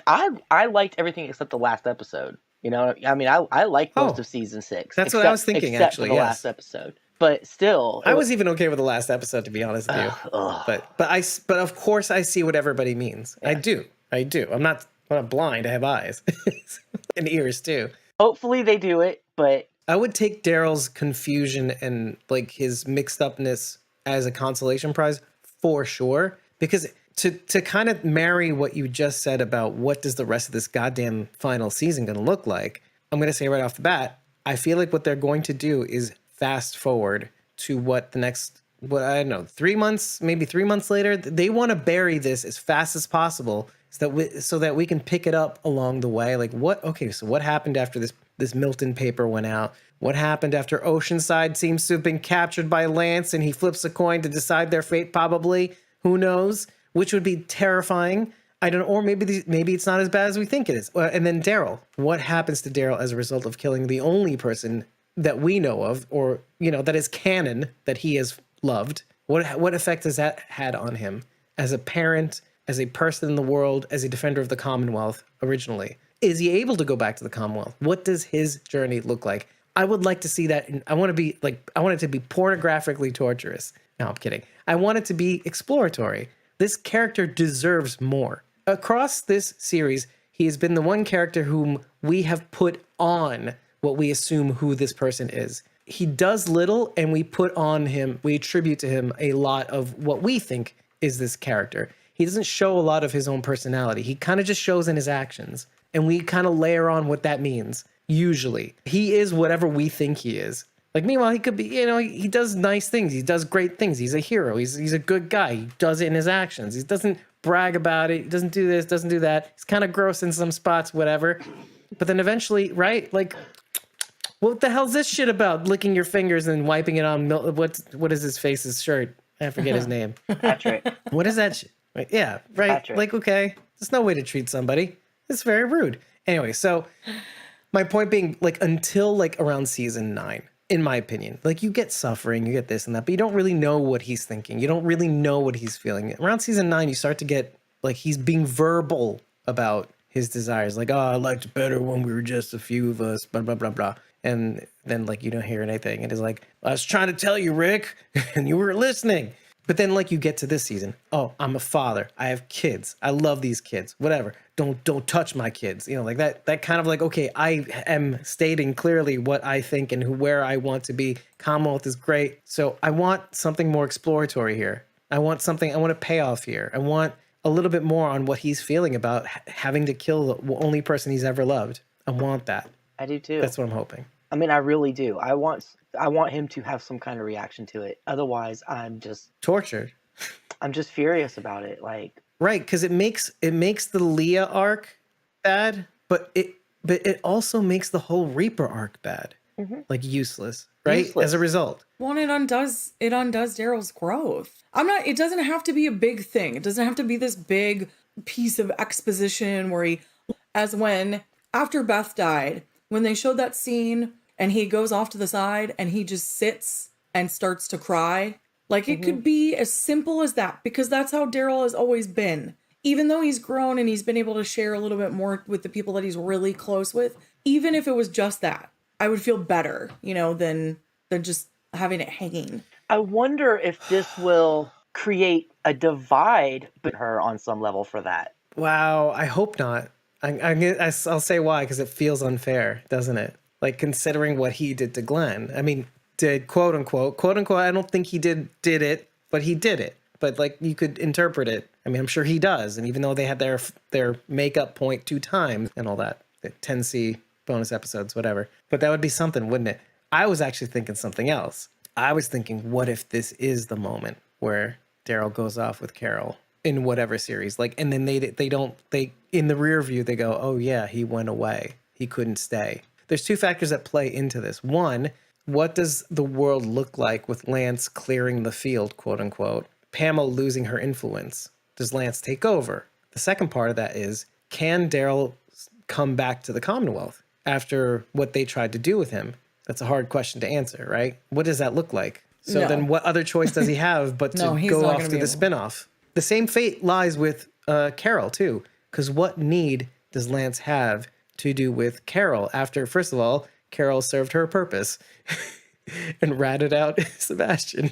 I liked everything except the last episode. I liked most of season 6. That's what I was thinking, except actually, for the last episode. But still, I was even okay with the last episode, to be honest with you. But of course, I see what everybody means. Yes. I do. I'm not blind. I have eyes and ears too. Hopefully, they do it. But I would take Daryl's confusion and his mixed upness as a consolation prize for sure, because to kind of marry what you just said about what does the rest of this goddamn final season going to look like, I'm going to say right off the bat, I feel like what they're going to do is fast forward to what the next what, I don't know, 3 months, maybe 3 months later. They want to bury this as fast as possible so that we can pick it up along the way. Like so what happened after this Milton paper went out? What happened after Oceanside seems to have been captured by Lance and he flips a coin to decide their fate? Probably. Who knows? Which would be terrifying. I don't know. Or maybe it's not as bad as we think it is. And then Daryl. What happens to Daryl as a result of killing the only person that we know of, or, that is canon, that he has loved? What effect has that had on him as a parent, as a person in the world, as a defender of the Commonwealth originally? Is he able to go back to the Commonwealth? What does his journey look like? I would like to see that. I want it to be pornographically torturous. No, I'm kidding. I want it to be exploratory. This character deserves more. Across this series, he has been the one character whom we have put on what we assume who this person is. He does little, and we attribute to him a lot of what we think is this character. He doesn't show a lot of his own personality. He kind of just shows in his actions, and we kind of layer on what that means. Usually, he is whatever we think he is. Like, meanwhile, he could be, he does nice things. He does great things. He's a hero. He's a good guy. He does it in his actions. He doesn't brag about it. He doesn't do this, doesn't do that. He's kind of gross in some spots, whatever. But then eventually, right? Like, what the hell's this shit about? Licking your fingers and wiping it on what is his face's shirt? I forget his name. Patrick. What is that shit? Yeah, right. Patrick. Like, okay, there's no way to treat somebody. It's very rude. Anyway, so my point being, like, until like around season 9, in my opinion, like, you get suffering, you get this and that, but you don't really know what he's thinking. You don't really know what he's feeling. Around season 9, you start to get, like, he's being verbal about his desires. Like, oh, I liked it better when we were just a few of us, blah, blah, blah, blah. And then, like, you don't hear anything. And it's like, I was trying to tell you, Rick, and you weren't listening. But then, like, you get to this season. Oh, I'm a father. I have kids. I love these kids. Whatever. Don't touch my kids. Like that kind of like, okay, I am stating clearly what I think and where I want to be. Commonwealth is great. So I want something more exploratory here. I want a payoff here. I want a little bit more on what he's feeling about having to kill the only person he's ever loved. I want that. I do too. That's what I'm hoping. I mean, I really do. I want him to have some kind of reaction to it. Otherwise, I'm just tortured. I'm just furious about it. Like, right, because it makes the Leah arc bad, but it also makes the whole Reaper arc bad, like useless, right? Useless. As a result. Well, it undoes Daryl's growth. It doesn't have to be a big thing. It doesn't have to be this big piece of exposition where after Beth died, when they showed that scene and he goes off to the side and he just sits and starts to cry. Like, it could be as simple as that, because that's how Daryl has always been. Even though he's grown and he's been able to share a little bit more with the people that he's really close with, even if it was just that, I would feel better, than just having it hanging. I wonder if this will create a divide with her on some level for that. Wow, I hope not. I'll say why, because it feels unfair, doesn't it? Like, considering what he did to Glenn. I mean, did quote unquote, I don't think he did it, but he did it. But, like, you could interpret it. I mean, I'm sure he does. And even though they had their makeup point 2 times and all that, 10C bonus episodes, whatever. But that would be something, wouldn't it? I was actually thinking something else. I was thinking, what if this is the moment where Daryl goes off with Carol in whatever series? Like, and then they in the rear view, they go, oh yeah, he went away. He couldn't stay. There's 2 factors that play into this. One, what does the world look like with Lance clearing the field, quote unquote? Pamela losing her influence. Does Lance take over? The second part of that is, can Daryl come back to the Commonwealth after what they tried to do with him? That's a hard question to answer, right? What does that look like? So then what other choice does he have but to go off to the spinoff? The same fate lies with Carol, too. Because what need does Lance have to do with Carol after, first of all, Carol served her purpose and ratted out Sebastian.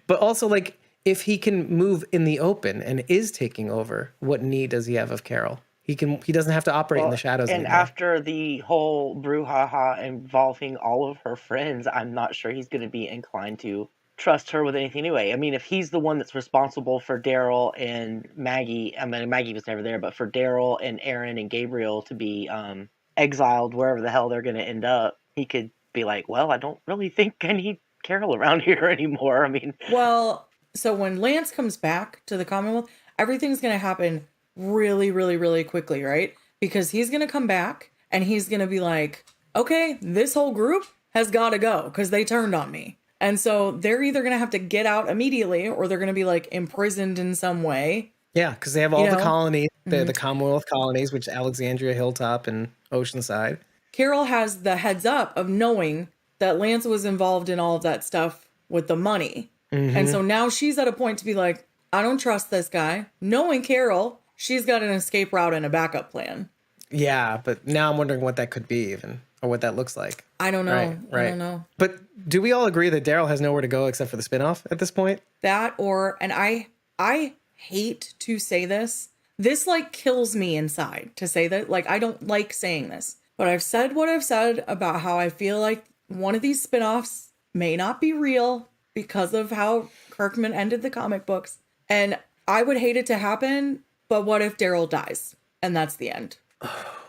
But also, like, if he can move in the open and is taking over, what need does he have of Carol? He doesn't have to operate in the shadows and anymore. After the whole brouhaha involving all of her friends, I'm not sure he's going to be inclined to trust her with anything anyway. I mean, if he's the one that's responsible for Daryl and Maggie, I mean, Maggie was never there, but for Daryl and Aaron and Gabriel to be exiled wherever the hell they're going to end up, he could be like, well, I don't really think I need Carol around here anymore. I mean, Well, so when Lance comes back to the Commonwealth, everything's going to happen really, really, really quickly, right? Because he's going to come back and he's going to be like, okay, this whole group has got to go because they turned on me. And so they're either going to have to get out immediately or they're going to be like imprisoned in some way. Yeah, because they have all the know? colonies, the Commonwealth colonies, which Alexandria, Hilltop, and Oceanside. Carol has the heads up of knowing that Lance was involved in all of that stuff with the money. And so now she's at a point to be like, I don't trust this guy. Knowing Carol, she's got an escape route and a backup plan. Yeah, but now I'm wondering what that could be even, or what that looks like. I don't know. Right. I don't know. But do we all agree that Daryl has nowhere to go except for the spinoff at this point? That or, and I hate to say this. This like kills me inside to say that. Like, I don't like saying this, but I've said what I've said about how I feel like one of these spinoffs may not be real because of how Kirkman ended the comic books. And I would hate it to happen, but what if Daryl dies and that's the end?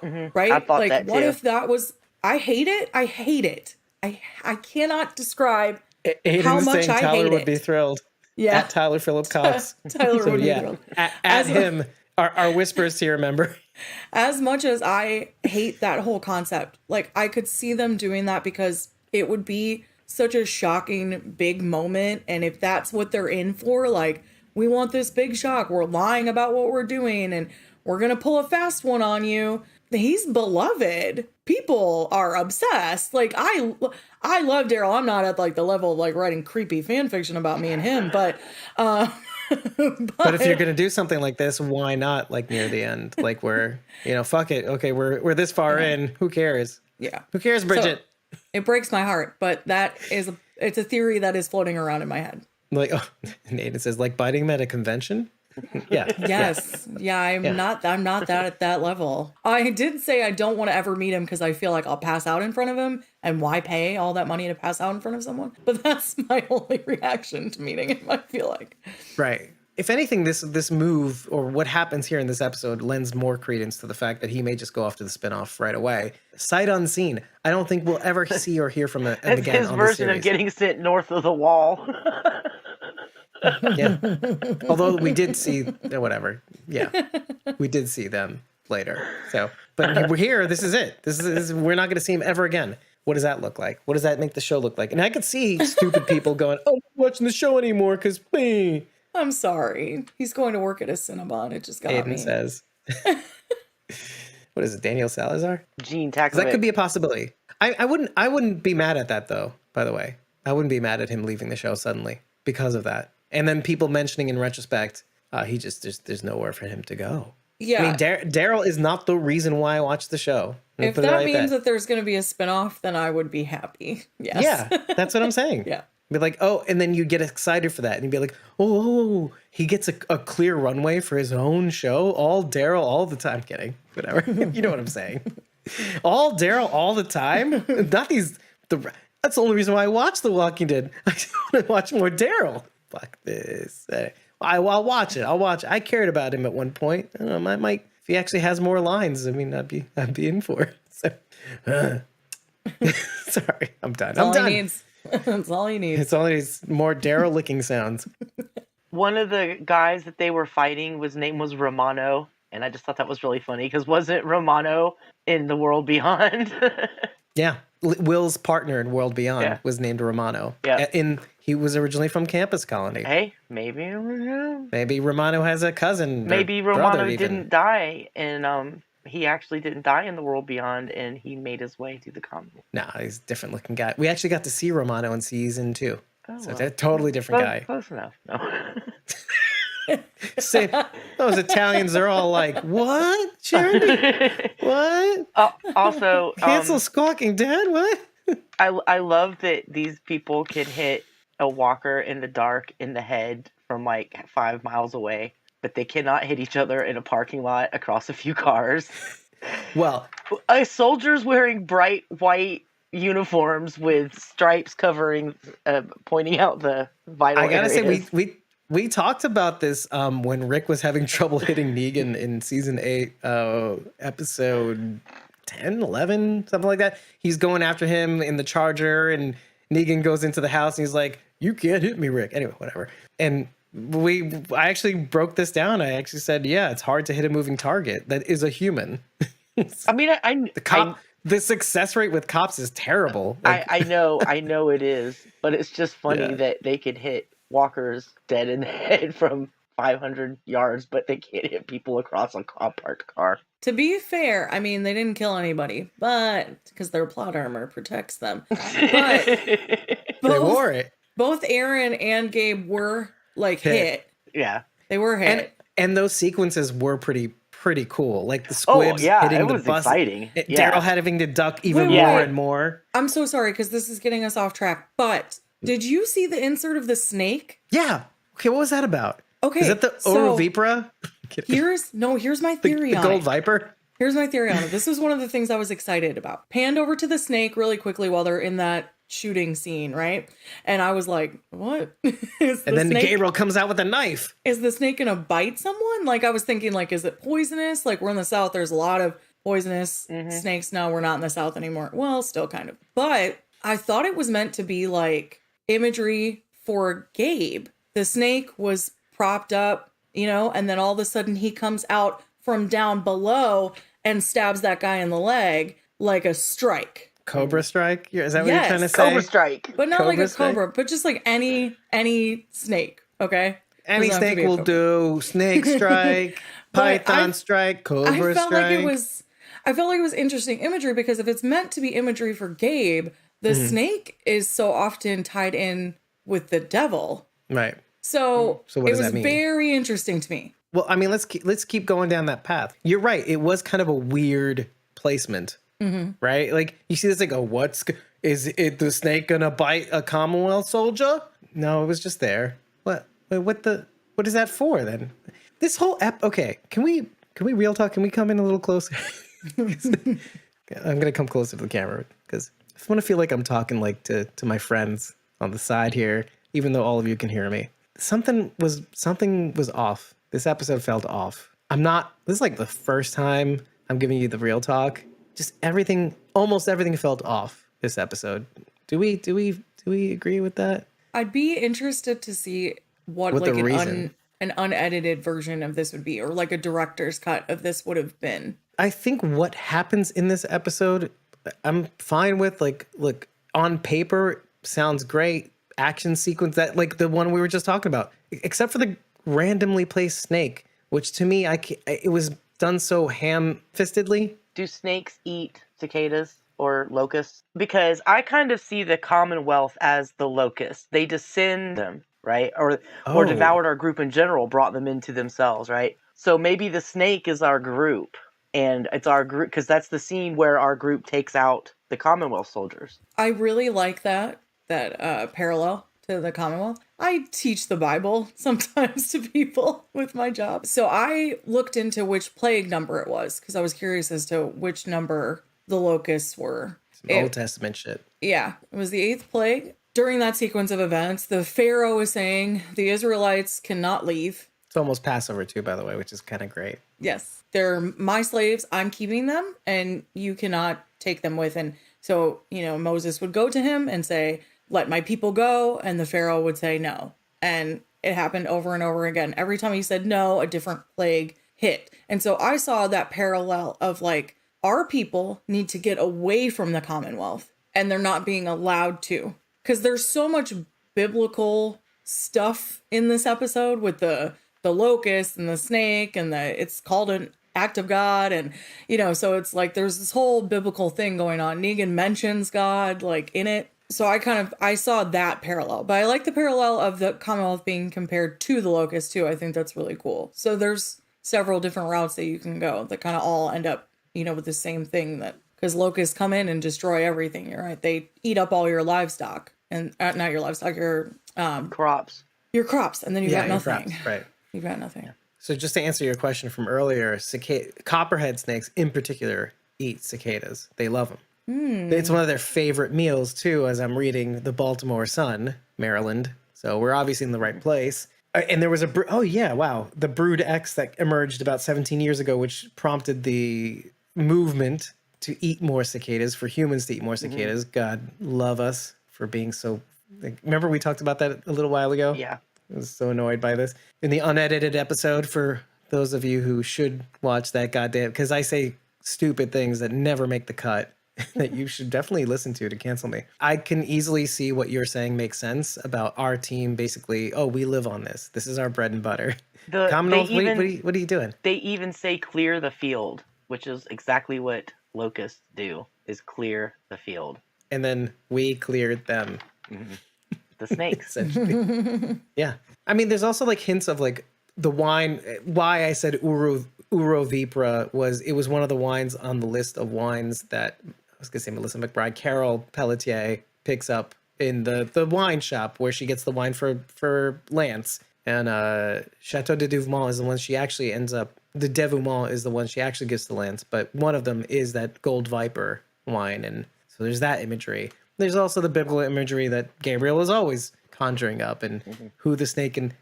Right? I thought like, that what too. if that was, I hate it. I hate it. I cannot describe Aiden's how much saying I Tyler hate would it. be thrilled. Yeah. At Tyler Phillip Cox. Tyler So, would be yeah, thrilled. At him, our whispers to you, remember? As much as I hate that whole concept, like I could see them doing that because it would be such a shocking big moment. And if that's what they're in for, like, we want this big shock, we're lying about what we're doing and we're going to pull a fast one on you. He's beloved. People are obsessed. Like, I love Daryl. I'm not at like the level of like writing creepy fan fiction about me and him, but But if you're gonna do something like this, why not like near the end? Like we're, fuck it. Okay, we're this far in. Who cares? yeah. Who cares, Bridget? So, it breaks my heart, but it's a theory that is floating around in my head. Like, oh, Nathan says, like biting him at a convention. Yeah. Yes. Yeah, I'm not that at that level. I did say I don't want to ever meet him because I feel like I'll pass out in front of him, and why pay all that money to pass out in front of someone? But that's my only reaction to meeting him, I feel like. Right. If anything, this move or what happens here in this episode lends more credence to the fact that he may just go off to the spinoff right away. Sight unseen. I don't think we'll ever see or hear from him That's again his on version the of getting sent north of the wall. Yeah. Although we did see whatever. Yeah. We did see them later. So, but we're here. This is it. This is we're not going to see him ever again. What does that look like? What does that make the show look like? And I could see stupid people going, "Oh, I'm not watching the show anymore because me." I'm sorry. He's going to work at a Cinnabon. It just got me. Aiden says. What is it? Daniel Salazar? Gene Takovic. That could be a possibility. I wouldn't be mad at that though, by the way. I wouldn't be mad at him leaving the show suddenly because of that. And then people mentioning in retrospect, there's nowhere for him to go. Yeah. I mean, Daryl is not the reason why I watched the show. If that means that there's going to be a spinoff, then I would be happy. Yes. Yeah, that's what I'm saying. Yeah. Be like, oh, and then you get excited for that. And you'd be like, oh, he gets a clear runway for his own show. All Daryl all the time. Kidding. Whatever. You know what I'm saying. All Daryl all the time. Not these. That's the only reason why I watch The Walking Dead. I want to watch more Daryl. Fuck this. I'll watch it. I cared about him at one point. I don't know, I might, if he actually has more lines, I mean, I'd be in for it. So, sorry, I'm done. That's all he needs. That's all he needs. It's all he needs. More Daryl licking sounds. One of the guys that they were fighting, his name was Romano, and I just thought that was really funny because wasn't Romano in The World Beyond? Yeah, Will's partner in World Beyond was named Romano. Yeah, he was originally from Campus Colony. Hey, maybe Romano has a cousin. Maybe Romano didn't die, and he actually didn't die in The World Beyond, and he made his way through the comic. Nah, he's a different looking guy. We actually got to see Romano in season 2. Oh, so a totally different guy. Close enough. No. Say, those Italians are all like, what? Charity? What? Also, cancel Squawking Dad? What? I love that these people can hit a walker in the dark in the head from like 5 miles away, but they cannot hit each other in a parking lot across a few cars. Well, soldiers wearing bright white uniforms with stripes covering, pointing out the vital I gotta areas. say, we talked about this when Rick was having trouble hitting Negan in season 8, episode 10, 11, something like that. He's going after him in the Charger, and Negan goes into the house and he's like, "You can't hit me, Rick." Anyway, whatever. And I actually broke this down. I actually said, yeah, it's hard to hit a moving target that is a human. I mean, The success rate with cops is terrible. Like, I know it is, but it's just funny that they can hit walkers dead in the head from 500 yards, but they can't hit people across a parked car. To be fair, I mean, they didn't kill anybody, but because their plot armor protects them. But they wore it. Both Aaron and Gabe were like hit. Yeah, they were hit, and those sequences were pretty cool. Like the squibs hitting the bus. Exciting. Daryl having to duck even more and more. I'm so sorry because this is getting us off track. But did you see the insert of the snake? Yeah. Okay, what was that about? Okay, is that the Orovipra? Here's my theory on the gold it. viper. Here's my theory on it. This is one of the things I was excited about. Panned over to the snake really quickly while they're in that shooting scene, right? And I was like, what? And then Gabriel comes out with a knife. Is the snake gonna bite someone? Like, I was thinking, like, is it poisonous? Like, we're in the South, there's a lot of poisonous snakes. No, we're not in the South anymore. Well, still kind of. But I thought it was meant to be like imagery for Gabe. The snake was propped up, and then all of a sudden he comes out from down below and stabs that guy in the leg like a strike. Cobra strike? Is that what you're trying to say? Cobra strike. But not like a cobra, but just like any snake, okay? Any snake will do. Snake strike, python strike, cobra strike. I felt like it was interesting imagery because if it's meant to be imagery for Gabe, the snake is so often tied in with the devil. Right. So what does that mean? Very interesting to me. Well, I mean, let's keep going down that path. You're right. It was kind of a weird placement, right? Like you see this, like, is it the snake gonna bite a Commonwealth soldier? No, it was just there. What is that for then? This whole okay. Can we real talk? Can we come in a little closer? I'm gonna come closer to the camera because I just want to feel like I'm talking like to my friends on the side here, even though all of you can hear me. Something was off. This episode felt off. This is like the first time I'm giving you the real talk. Just almost everything felt off this episode. Do we agree with that? I'd be interested to see what like an unedited version of this would be, or like a director's cut of this would have been. I think what happens in this episode, I'm fine with. Like, look, on paper, sounds great. Action sequence, that like the one we were just talking about, except for the randomly placed snake, which to me, it was done so ham-fistedly. Do snakes eat cicadas or locusts? Because I kind of see the Commonwealth as the locusts. They descend them, right? Or devoured our group in general, brought them into themselves, right? So maybe the snake is our group, and it's our group because that's the scene where our group takes out the Commonwealth soldiers. I really like that parallel to the Commonwealth. I teach the Bible sometimes to people with my job. So I looked into which plague number it was because I was curious as to which number the locusts were. Some Old Testament shit. Yeah, it was the 8th plague. During that sequence of events, the Pharaoh was saying the Israelites cannot leave. It's almost Passover too, by the way, which is kind of great. Yes, they're my slaves. I'm keeping them, and you cannot take them with. And so, Moses would go to him and say, let my people go. And the Pharaoh would say no. And it happened over and over again. Every time he said no, a different plague hit. And so I saw that parallel of like, our people need to get away from the Commonwealth and they're not being allowed to. Because there's so much biblical stuff in this episode with the locust and the snake and it's called an act of God. And, so it's like there's this whole biblical thing going on. Negan mentions God like in it. So I saw that parallel, but I like the parallel of the Commonwealth being compared to the locust too. I think that's really cool. So there's several different routes that you can go that kind of all end up, with the same thing, that because locusts come in and destroy everything. You're right. They eat up all your livestock and not your livestock, your crops, and then you've got nothing. Crops, right. You've got nothing. Yeah. So just to answer your question from earlier, copperhead snakes in particular eat cicadas. They love them. It's one of their favorite meals, too, as I'm reading the Baltimore Sun, Maryland. So we're obviously in the right place. And there was the Brood X that emerged about 17 years ago, which prompted the movement to eat more cicadas, for humans to eat more cicadas. God love us for being so. Like, remember we talked about that a little while ago? Yeah. I was so annoyed by this in the unedited episode. For those of you who should watch that goddamn, because I say stupid things that never make the cut. That you should definitely listen to cancel me. I can easily see what you're saying makes sense about our team. Basically, oh, we live on this. This is our bread and butter. Commonwealth, what are you doing? They even say clear the field, which is exactly what locusts do, is clear the field. And then we cleared them. Mm-hmm. The snakes. Yeah. I mean, there's also like hints of like the wine. Why I said Uro Vipra was, it was one of the wines on the list of wines that, I was going to say Melissa McBride, Carol Pelletier picks up in the wine shop where she gets the wine for Lance. And Chateau de Devoumont is the one she actually ends up, the Devoumont is the one she actually gives to Lance, but one of them is that Gold Viper wine. And so there's that imagery. There's also the biblical imagery that Gabriel is always conjuring up, and who's the snake in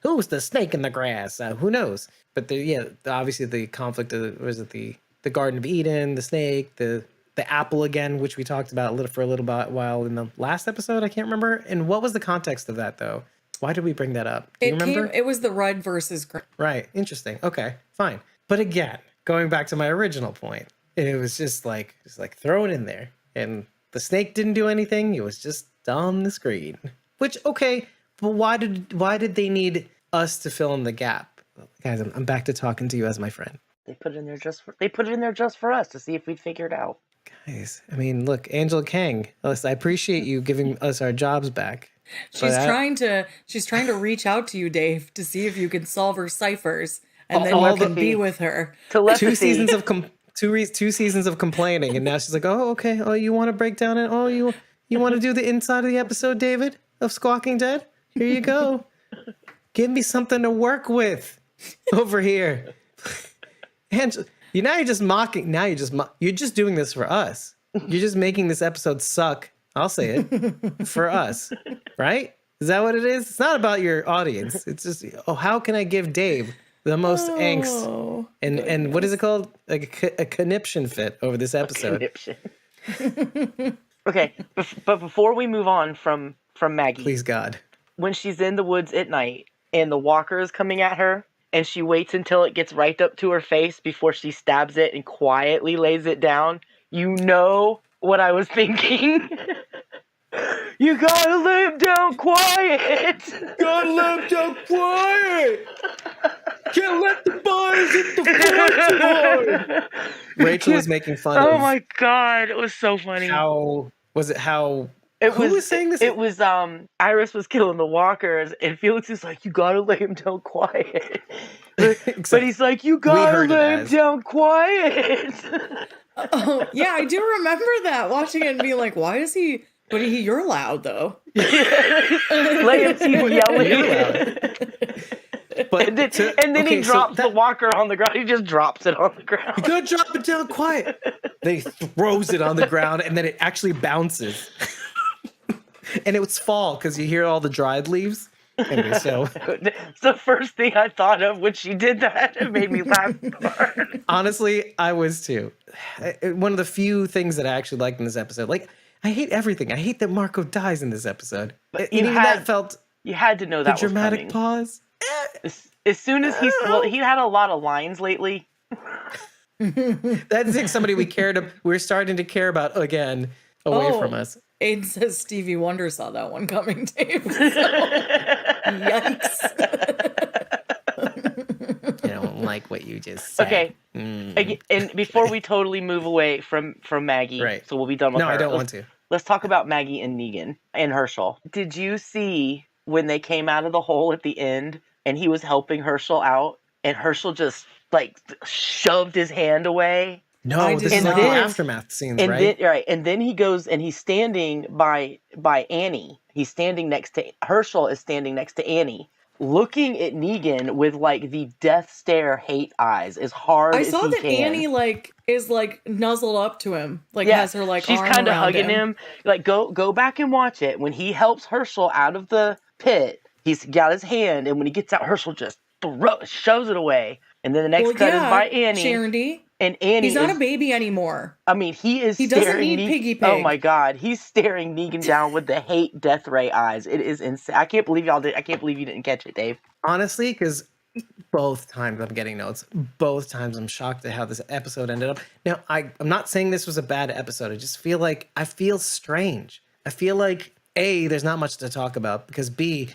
the grass? Who knows? But obviously the conflict of, was it the Garden of Eden, the snake, the apple again, which we talked about for a little while in the last episode. I can't remember. And what was the context of that though? Why did we bring that up? Do you remember? It was the red versus green. Right. Interesting. Okay, fine. But again, going back to my original point, it was just like throw it in there. And the snake didn't do anything. It was just on the screen. Which, okay, but why did they need us to fill in the gap? Guys, I'm back to talking to you as my friend. They put it in there just for us to see if we'd figure it out. Guys, I mean, look, Angela Kang, I appreciate you giving us our jobs back. She's trying to reach out to you, Dave, to see if you can solve her ciphers, and then you can be with her. Two seasons of complaining, and now she's like, oh, okay. Oh, you want to break down it? Oh, you want to do the inside of the episode, David, of Squawking Dead? Here you go. Give me something to work with over here. And you're just mocking. Now you're just doing this for us. You're just making this episode suck. I'll say it for us, right? Is that what it is? It's not about your audience. It's just, how can I give Dave the most angst and what is it called? Like a conniption fit over this episode. Okay, but before we move on from Maggie, please God, when she's in the woods at night and the walker is coming at her, and she waits until it gets right up to her face before she stabs it and quietly lays it down, you know what I was thinking. You gotta lay him down quiet. Gotta lay him down quiet. Can't let the boys hit the floor. Rachel was making fun of. Oh my God, it was so funny. Who was saying this? It was Iris was killing the walkers, and Felix is like, you gotta lay him down quiet. But he's like, you gotta lay him down quiet. Oh yeah, I do remember that, watching it and being like, why is he? But you're loud though. Lay him yelling. But and then he drops the walker on the ground. He just drops it on the ground. You gotta drop it down quiet. Then he throws it on the ground, and then it actually bounces. And it was fall because you hear all the dried leaves. Anyway, so it's the first thing I thought of when she did that. It made me laugh. Honestly, I was too. One of the few things that I actually liked in this episode. Like, I hate everything. I hate that Marco dies in this episode. But you had to know that the dramatic was pause. As soon as he had a lot of lines lately. That's somebody we're starting to care about again away from us. Aiden says Stevie Wonder saw that one coming, Dave. So, yikes. I don't like what you just said. Okay. And before we totally move away from Maggie, right. So we'll be done with her. No, I don't want to. Let's talk about Maggie and Negan and Herschel. Did you see when they came out of the hole at the end and he was helping Herschel out and Herschel just like shoved his hand away? No, this is like the aftermath scenes, right? And then he goes and he's standing by Annie. He's standing next to Herschel is standing next to Annie, looking at Negan with like the death stare hate eyes as hard as he can. I saw that Annie is nuzzled up to him, has her she's arm kind of around hugging him. Like go back and watch it when he helps Herschel out of the pit. He's got his hand, and when he gets out, Herschel just shoves it away. And then the next cut is by Annie. Charity. And Annie He's not a baby anymore. I mean, he is He doesn't need Piggy Pig. Oh my God. He's staring Negan down with the hate death ray eyes. It is insane. I can't believe I can't believe you didn't catch it, Dave. Honestly, because both times I'm getting notes. Both times I'm shocked at how this episode ended up. Now, I'm not saying this was a bad episode. I just feel like I feel strange. I feel like A, there's not much to talk about, because B,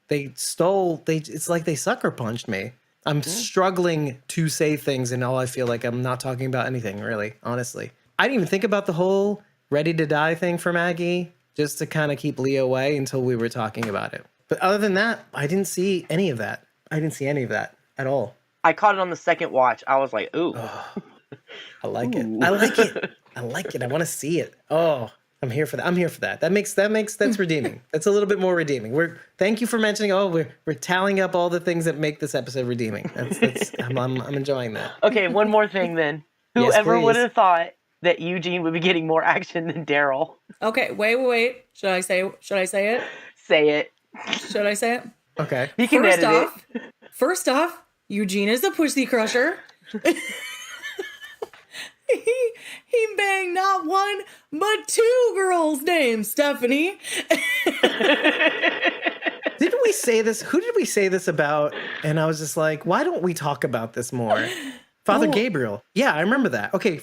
it's like they sucker punched me. I'm struggling to say things, and all I feel like I'm not talking about anything, really, honestly. I didn't even think about the whole ready to die thing for Maggie, just to kind of keep Leah away until we were talking about it. But other than that, I didn't see any of that. I didn't see any of that at all. I caught it on the second watch. I was like, ooh. I like it. I like it. I like it. I want to see it. Oh, I'm here for that. I'm here for that. That's redeeming. That's a little bit more redeeming. Thank you for mentioning. Oh, we're tallying up all the things that make this episode redeeming. I'm enjoying that. Okay, one more thing then. Whoever would have thought that Eugene would be getting more action than Daryl? Okay, wait. Should I say it? Say it. Should I say it? Okay. You can edit it. First off, Eugene is a pussy crusher. He banged not one, but two girls named Stephanie. Didn't we say this? Who did we say this about? And I was just like, why don't we talk about this more? Father Gabriel. Yeah, I remember that. Okay,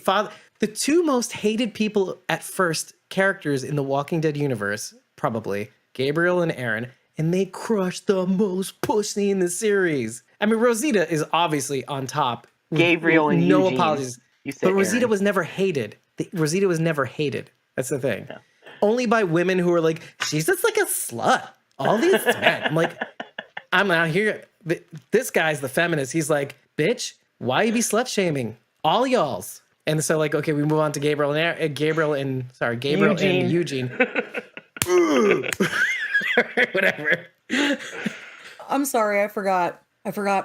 the two most hated people at first characters in the Walking Dead universe, probably, Gabriel and Aaron, and they crushed the most pussy in the series. I mean, Rosita is obviously on top. Gabriel and no Eugene. apologies. But Rosita was never hated. Rosita was never hated. That's the thing. Yeah. Only by women who are like, she's just like a slut. All these men. I'm like, I'm out here. This guy's the feminist. He's like, bitch, why you be slut shaming? All y'alls. And so like, okay, we move on to Gabriel and Eugene. Whatever. I'm sorry, I forgot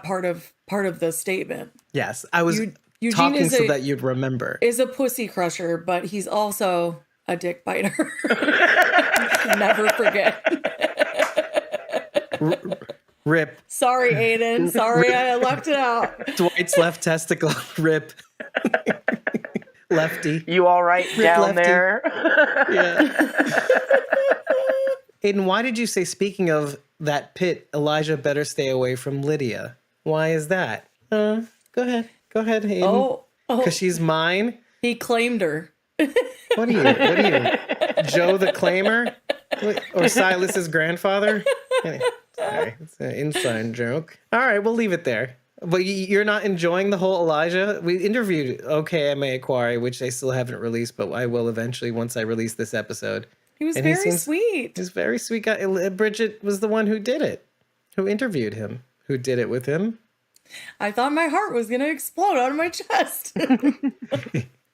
part of the statement. Yes, I was Eugene talking so that you'd remember. Is a pussy crusher, but he's also a dick biter. Never forget. Rip. Sorry, Aiden. Sorry, I left it out. Dwight's left testicle. Rip. Lefty. You all right Rip down lefty. there? Yeah. Aiden, why did you say, speaking of that pit, Elijah better stay away from Lydia? Why is that? Go ahead, Aiden. Oh. Because she's mine? He claimed her. What are you? Joe the Claimer? Or Silas's grandfather? Sorry, it's an inside joke. All right, we'll leave it there. But you're not enjoying the whole Elijah? We interviewed OKMA Aquari, which I still haven't released, but I will eventually once I release this episode. He was very sweet. He's a very sweet guy. Bridget was the one who did it, who interviewed him, who did it with him. I thought my heart was going to explode out of my chest.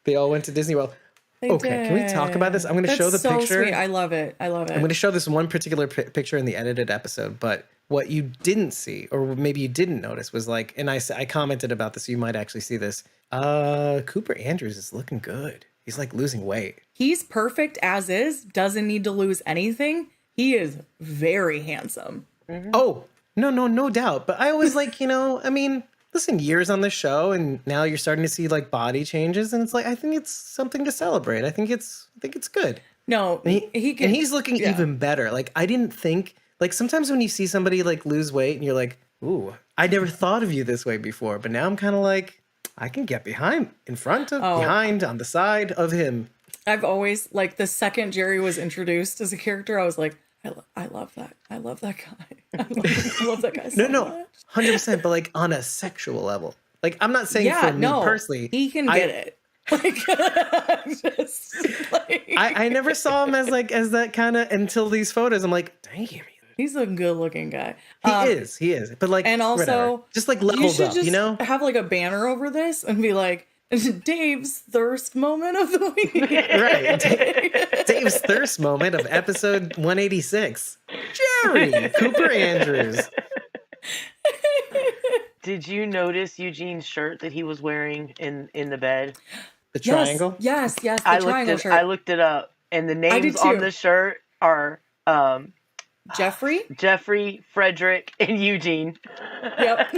They all went to Disney World. Okay, can we talk about this? I'm going to show the picture. Sweet. I love it. I'm going to show this one particular picture in the edited episode, but what you didn't see, or maybe you didn't notice, was like, and I commented about this, so you might actually see this. Cooper Andrews is looking good. He's like losing weight. He's perfect as is, doesn't need to lose anything. He is very handsome. Mm-hmm. Oh, no doubt. But I always like, listen, years on the show, and now you're starting to see like body changes, and it's like, I think it's something to celebrate. I think it's good. No, and he's looking even better. Like, I didn't think, like, sometimes when you see somebody like lose weight and you're like, ooh, I never thought of you this way before, but now I'm kind of like, I can get behind, behind, on the side of him. I've always, like, the second Jerry was introduced as a character, I was like, I love that. I love that guy. I love that guy so much. 100%, but like on a sexual level. Like, I'm not saying for me personally. He can get it. Like, I never saw him as that kind of, until these photos. I'm like, dang, he's a good looking guy. He is. But like, and also, whatever. Just like leveled up, have like a banner over this and be like, Dave's thirst moment of the week. Right. Dave's thirst moment of episode 186. Jerry Cooper Andrews. Did you notice Eugene's shirt that he was wearing in the bed? The triangle? Yes, the triangle shirt. I looked it up, and the names on the shirt are Jeffrey, Frederick, and Eugene. Yep.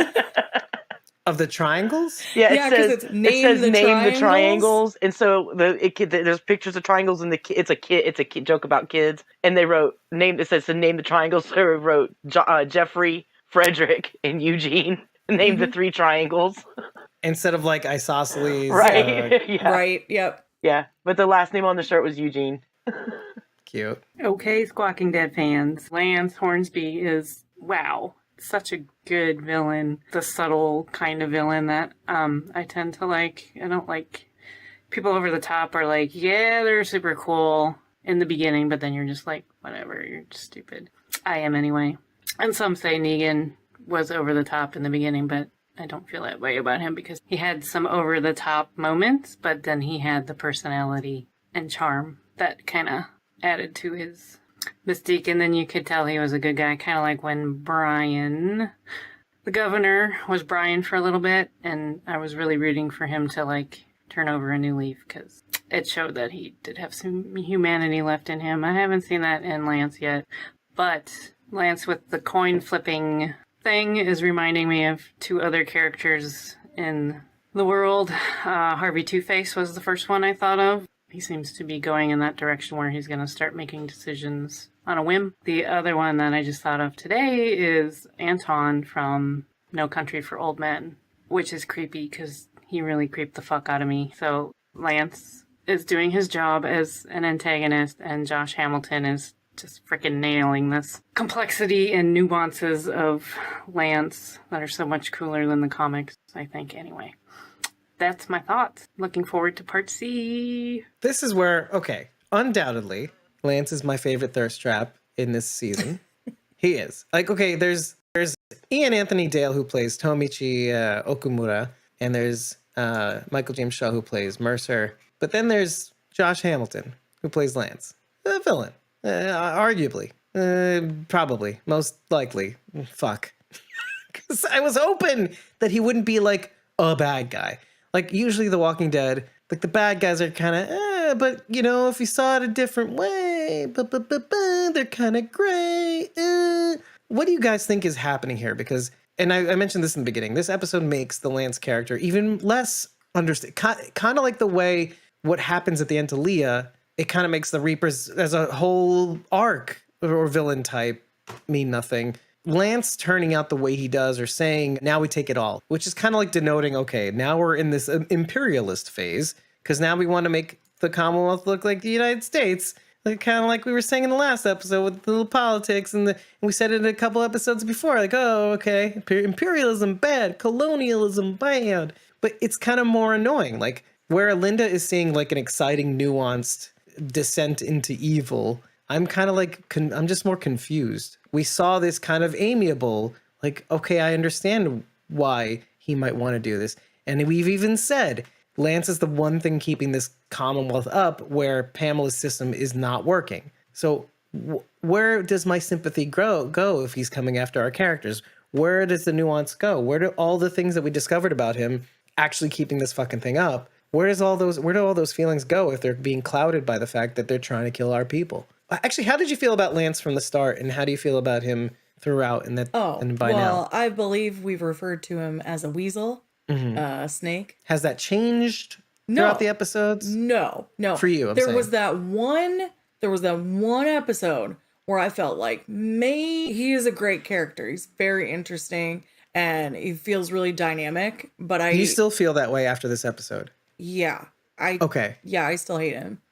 Of the triangles? Yeah, Yeah, 'cause it's name the name the triangles. triangles, and so there's pictures of triangles, and it's a kid joke about kids, and they wrote it says to name the triangles. So they wrote Jeffrey, Frederick, and Eugene. Name the 3 triangles. Instead of like isosceles. Right. Yeah. Right. Yep. Yeah, but the last name on the shirt was Eugene. Cute. Okay, Squawking Dead fans. Lance Hornsby is, wow, such a good villain. The subtle kind of villain that I tend to like. I don't like people over the top are like, yeah, they're super cool in the beginning, but then you're just like, whatever, you're just stupid. I am anyway. And some say Negan was over the top in the beginning, but I don't feel that way about him because he had some over the top moments, but then he had the personality and charm that kind of added to his mystique, and then you could tell he was a good guy, kind of like when Brian, the governor, was Brian for a little bit, and I was really rooting for him to like turn over a new leaf because it showed that he did have some humanity left in him. I haven't seen that in Lance yet, but Lance with the coin flipping thing is reminding me of 2 other characters in the world. Harvey Two-Face was the first one I thought of. He seems to be going in that direction where he's going to start making decisions on a whim. The other one that I just thought of today is Anton from No Country for Old Men, which is creepy because he really creeped the fuck out of me. So Lance is doing his job as an antagonist, and Josh Hamilton is just freaking nailing this complexity and nuances of Lance that are so much cooler than the comics, I think, anyway. That's my thoughts. Looking forward to part C. This is where, okay, undoubtedly, Lance is my favorite thirst trap in this season. He is. Like, okay, there's Ian Anthony Dale who plays Tomichi Okumura, and there's Michael James Shaw who plays Mercer, but then there's Josh Hamilton who plays Lance, a villain, arguably, probably, most likely. Fuck. Because I was hoping that he wouldn't be like a bad guy. Like, usually The Walking Dead, like, the bad guys are kind of, but, you know, if you saw it a different way, they're kind of gray. What do you guys think is happening here? Because, and I mentioned this in the beginning, this episode makes the Lance character even less understood. Kind of like the way what happens at the end to Leah, it kind of makes the Reapers as a whole arc or villain type mean nothing. Lance turning out the way he does, or saying, now we take it all, which is kind of like denoting, okay, now we're in this imperialist phase, because now we want to make the Commonwealth look like the United States, like kind of like we were saying in the last episode with the little politics, and we said it in a couple episodes before, like, oh, okay, imperialism bad, colonialism bad, but it's kind of more annoying, like where Linda is seeing like an exciting, nuanced descent into evil. I'm kind of like, I'm just more confused. We saw this kind of amiable, like, okay, I understand why he might want to do this. And we've even said Lance is the one thing keeping this Commonwealth up where Pamela's system is not working. So where does my sympathy go if he's coming after our characters? Where does the nuance go? Where do all the things that we discovered about him actually keeping this fucking thing up? Where do all those feelings go if they're being clouded by the fact that they're trying to kill our people? Actually, how did you feel about Lance from the start, and how do you feel about him throughout? And by now, I believe we've referred to him as a weasel, a snake. Has that changed throughout the episodes? No. For you, There was that one episode where I felt like, he is a great character. He's very interesting, and he feels really dynamic. But you still feel that way after this episode? Yeah. Okay. Yeah, I still hate him.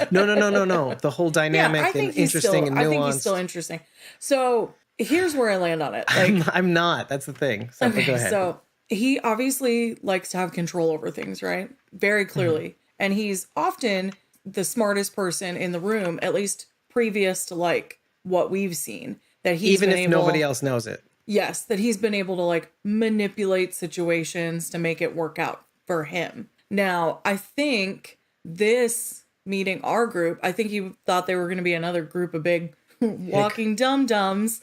No. The whole dynamic and interesting and nuanced. I think he's still interesting. So here's where I land on it. Like, I'm not. That's the thing. So okay, go ahead. So he obviously likes to have control over things, right? Very clearly. Mm-hmm. And he's often the smartest person in the room, at least previous to like what we've seen. That he's even if nobody else knows it. Yes, that he's been able to like manipulate situations to make it work out for him. Now, I think this meeting our group, I think he thought they were going to be another group of big walking dum-dums.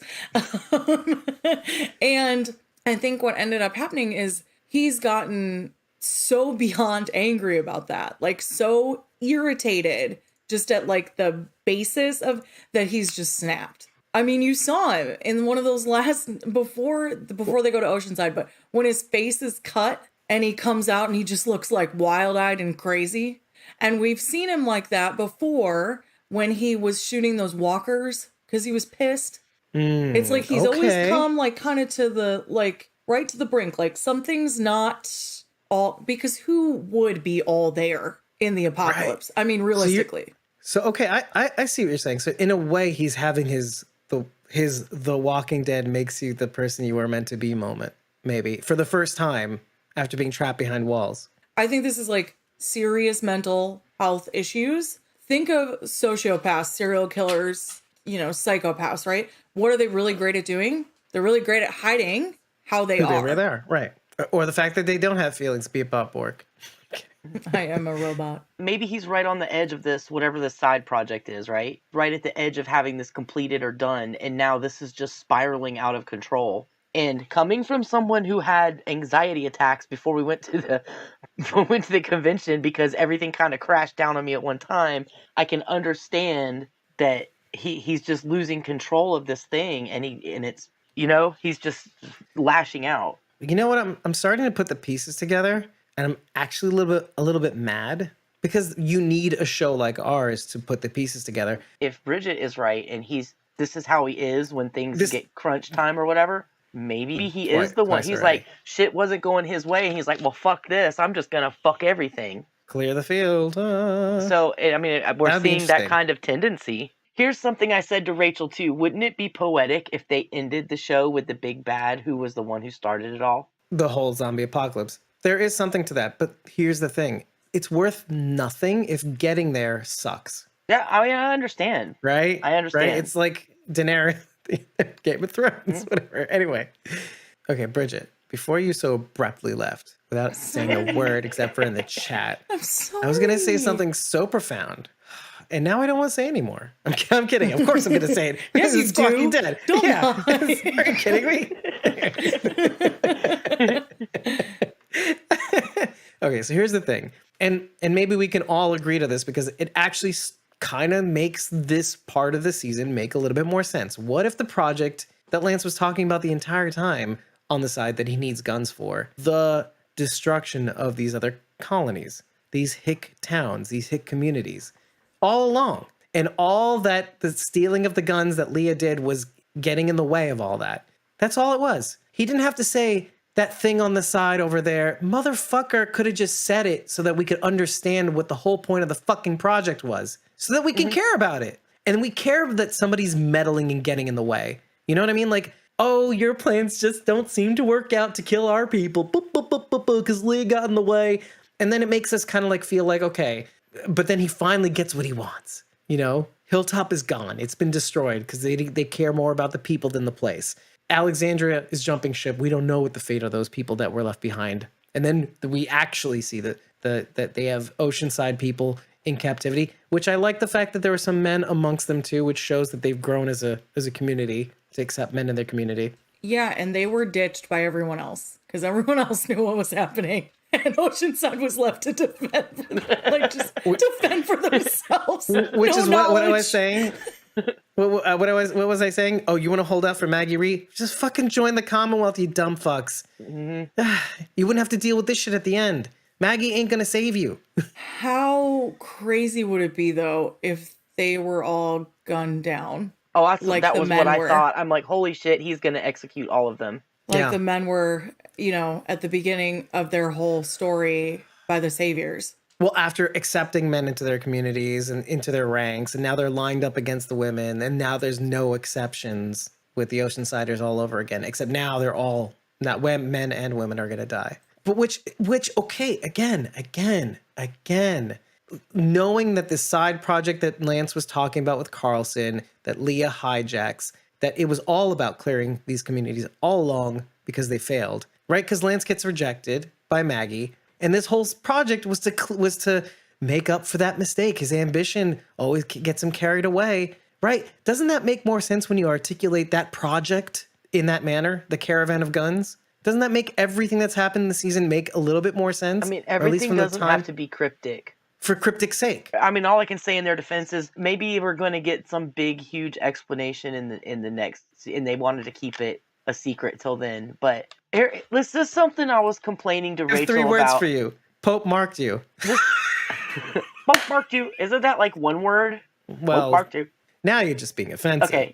And I think what ended up happening is he's gotten so beyond angry about that, like so irritated just at like the basis of that, he's just snapped. I mean, you saw him in one of those last before they go to Oceanside, but when his face is cut and he comes out and he just looks like wild-eyed and crazy. And we've seen him like that before when he was shooting those walkers because he was pissed. It's like he's always come like kind of to the like right to the brink. Like something's not all, because who would be all there in the apocalypse? Right. I mean, realistically. So okay, I see what you're saying. So in a way, he's having his The Walking Dead makes you the person you were meant to be moment, maybe for the first time after being trapped behind walls. I think this is like serious mental health issues. Think of sociopaths, serial killers, psychopaths, right? What are they really great at doing? They're really great at hiding how they are. They are, right. Or the fact that they don't have feelings, be about work. I am a robot. Maybe he's right on the edge of this, whatever this side project is, right? Right at the edge of having this completed or done, and now this is just spiraling out of control. And coming from someone who had anxiety attacks before we went to the convention because everything kind of crashed down on me at one time, I can understand that he's just losing control of this thing, and it's he's just lashing out. You know what? I'm starting to put the pieces together. And I'm actually a little bit mad because you need a show like ours to put the pieces together. If Bridget is right and this is how he is when things get crunch time or whatever, maybe he is the one. He's like, shit wasn't going his way. And he's like, well, fuck this. I'm just going to fuck everything. Clear the field. So, I mean, we're seeing that kind of tendency. Here's something I said to Rachel, too. Wouldn't it be poetic if they ended the show with the big bad who was the one who started it all? The whole zombie apocalypse. There is something to that, but here's the thing. It's worth nothing if getting there sucks. Yeah, I mean, I understand. Right? I understand. Right? It's like Daenerys, Game of Thrones, whatever. Anyway. Okay, Bridget, before you so abruptly left, without saying a word except for in the chat, I'm sorry. I was going to say something so profound. And now I don't want to say anymore. I'm kidding. Of course I'm going to say it. Yes, you it's Walking do. Dead. Don't lie. Are you kidding me? Okay, so here's the thing. And maybe we can all agree to this because it actually kind of makes this part of the season make a little bit more sense. What if the project that Lance was talking about the entire time on the side that he needs guns for, the destruction of these other colonies, these hick towns, these hick communities, all along. And all that the stealing of the guns that Leah did was getting in the way of all that. That's all it was. He didn't have to say that thing on the side over there. Motherfucker could have just said it so that we could understand what the whole point of the fucking project was. So that we can care about it. And we care that somebody's meddling and getting in the way. You know what I mean? Like, oh, your plans just don't seem to work out to kill our people. Because Leah got in the way. And then it makes us kind of like feel like, okay. But then he finally gets what he wants. Hilltop is gone. It's been destroyed because they care more about the people than the place. Alexandria is jumping ship. We don't know what the fate of those people that were left behind. And then we actually see that they have Oceanside people in captivity, which I like the fact that there were some men amongst them too, which shows that they've grown as a community to accept men in their community. Yeah, and they were ditched by everyone else because everyone else knew what was happening. And Oceanside was left to defend, defend for themselves. Which is what I was saying. What was I saying? Oh, you want to hold out for Maggie Rhee? Just fucking join the Commonwealth, you dumb fucks. Mm-hmm. You wouldn't have to deal with this shit at the end. Maggie ain't gonna save you. How crazy would it be though if they were all gunned down? Oh, that was what I thought. I'm like, holy shit, he's gonna execute all of them. Like the men were, at the beginning of their whole story by the saviors. Well, after accepting men into their communities and into their ranks, and now they're lined up against the women, and now there's no exceptions with the Oceansiders all over again, except now they're all, not men and women are going to die. But which, okay, again, knowing that this side project that Lance was talking about with Carlson, that Leah hijacks, that it was all about clearing these communities all along because they failed, right? Because Lance gets rejected by Maggie. And this whole project was to make up for that mistake. His ambition always gets him carried away, right? Doesn't that make more sense when you articulate that project in that manner, the caravan of guns? Doesn't that make everything that's happened in the season make a little bit more sense? I mean, everything doesn't have to be cryptic. for cryptic sake. I mean, all I can say in their defense is maybe we're going to get some big, huge explanation in the next, and they wanted to keep it a secret till then. But this is something I was complaining to There's Rachel 3 words about. for you. Pope marked you. Pope marked you. Isn't that like one word? Well, Pope marked you. Now you're just being offensive. Okay.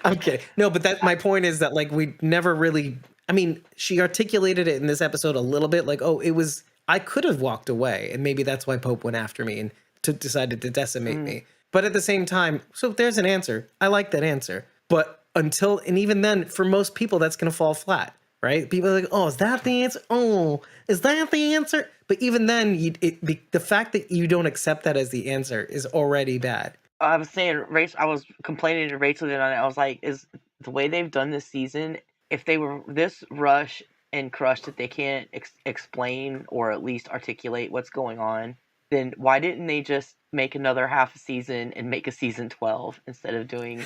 Okay. No, but my point is that like we never really. I mean, she articulated it in this episode a little bit, like, oh, it was. I could have walked away, and maybe that's why Pope went after me and decided to decimate me. But at the same time, so there's an answer. I like that answer. But and even then, for most people, that's going to fall flat, right? People are like, oh, is that the answer? Oh, is that the answer? But even then, the fact that you don't accept that as the answer is already bad. I was saying, Rachel, I was complaining to Rachel on it. I was like, is the way they've done this season, if they were this rush and crushed that they can't explain or at least articulate what's going on, then why didn't they just make another half a season and make a season 12 instead of doing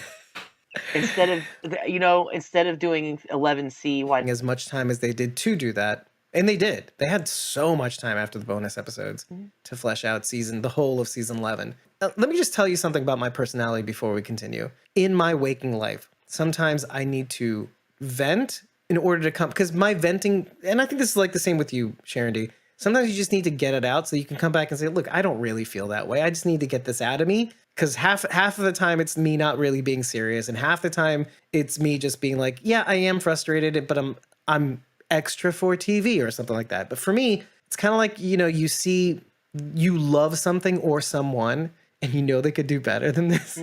11C? Why as much time as they did to do that? And they did. They had so much time after the bonus episodes to flesh out the whole of season 11. Let me just tell you something about my personality before we continue. In my waking life, sometimes I need to vent in order to come, because my venting, and I think this is like the same with you, Sharon D. Sometimes you just need to get it out so you can come back and say, look, I don't really feel that way. I just need to get this out of me. Because half of the time it's me not really being serious, and half the time it's me just being like, yeah, I am frustrated, but I'm extra for TV or something like that. But for me, it's kind of like, you love something or someone, and you know they could do better than this.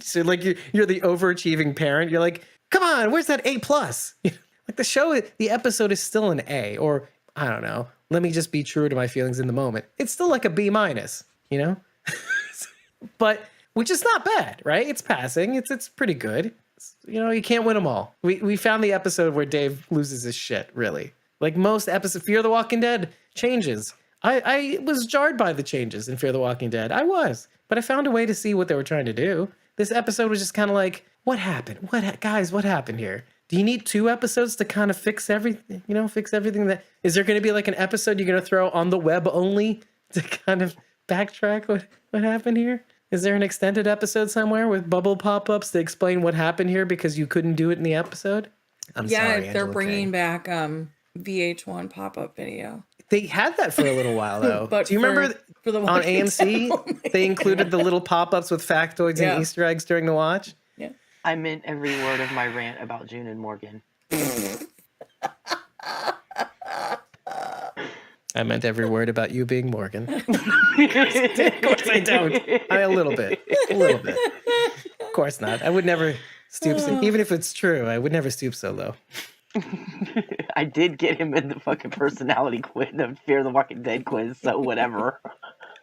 So like you're the overachieving parent. You're like, come on, where's that A+? Like the episode is still an A, or I don't know. Let me just be true to my feelings in the moment. It's still like a B-, but which is not bad, right? It's passing. It's pretty good. You can't win them all. We found the episode where Dave loses his shit, really. Like most episodes, Fear the Walking Dead changes. I was jarred by the changes in Fear the Walking Dead. I was. But I found a way to see what they were trying to do. This episode was just kind of like, what happened? Guys, what happened here? Do you need 2 episodes to kind of fix everything? Fix everything that... Is there going to be like an episode you're going to throw on the web only to kind of backtrack what happened here? Is there an extended episode somewhere with bubble pop-ups to explain what happened here because you couldn't do it in the episode? I'm sorry, they're bringing back VH1 pop-up video. They had that for a little while, though. But do you remember for the on AMC, they included the little pop-ups with factoids and Easter eggs during the watch? Yeah. I meant every word of my rant about June and Morgan. I meant every word about you being Morgan. Of course I don't. A little bit. Of course not. I would never stoop, even if it's true, I would never stoop so low. I did get him in the fucking personality quiz, the Fear the Walking Dead quiz, so whatever.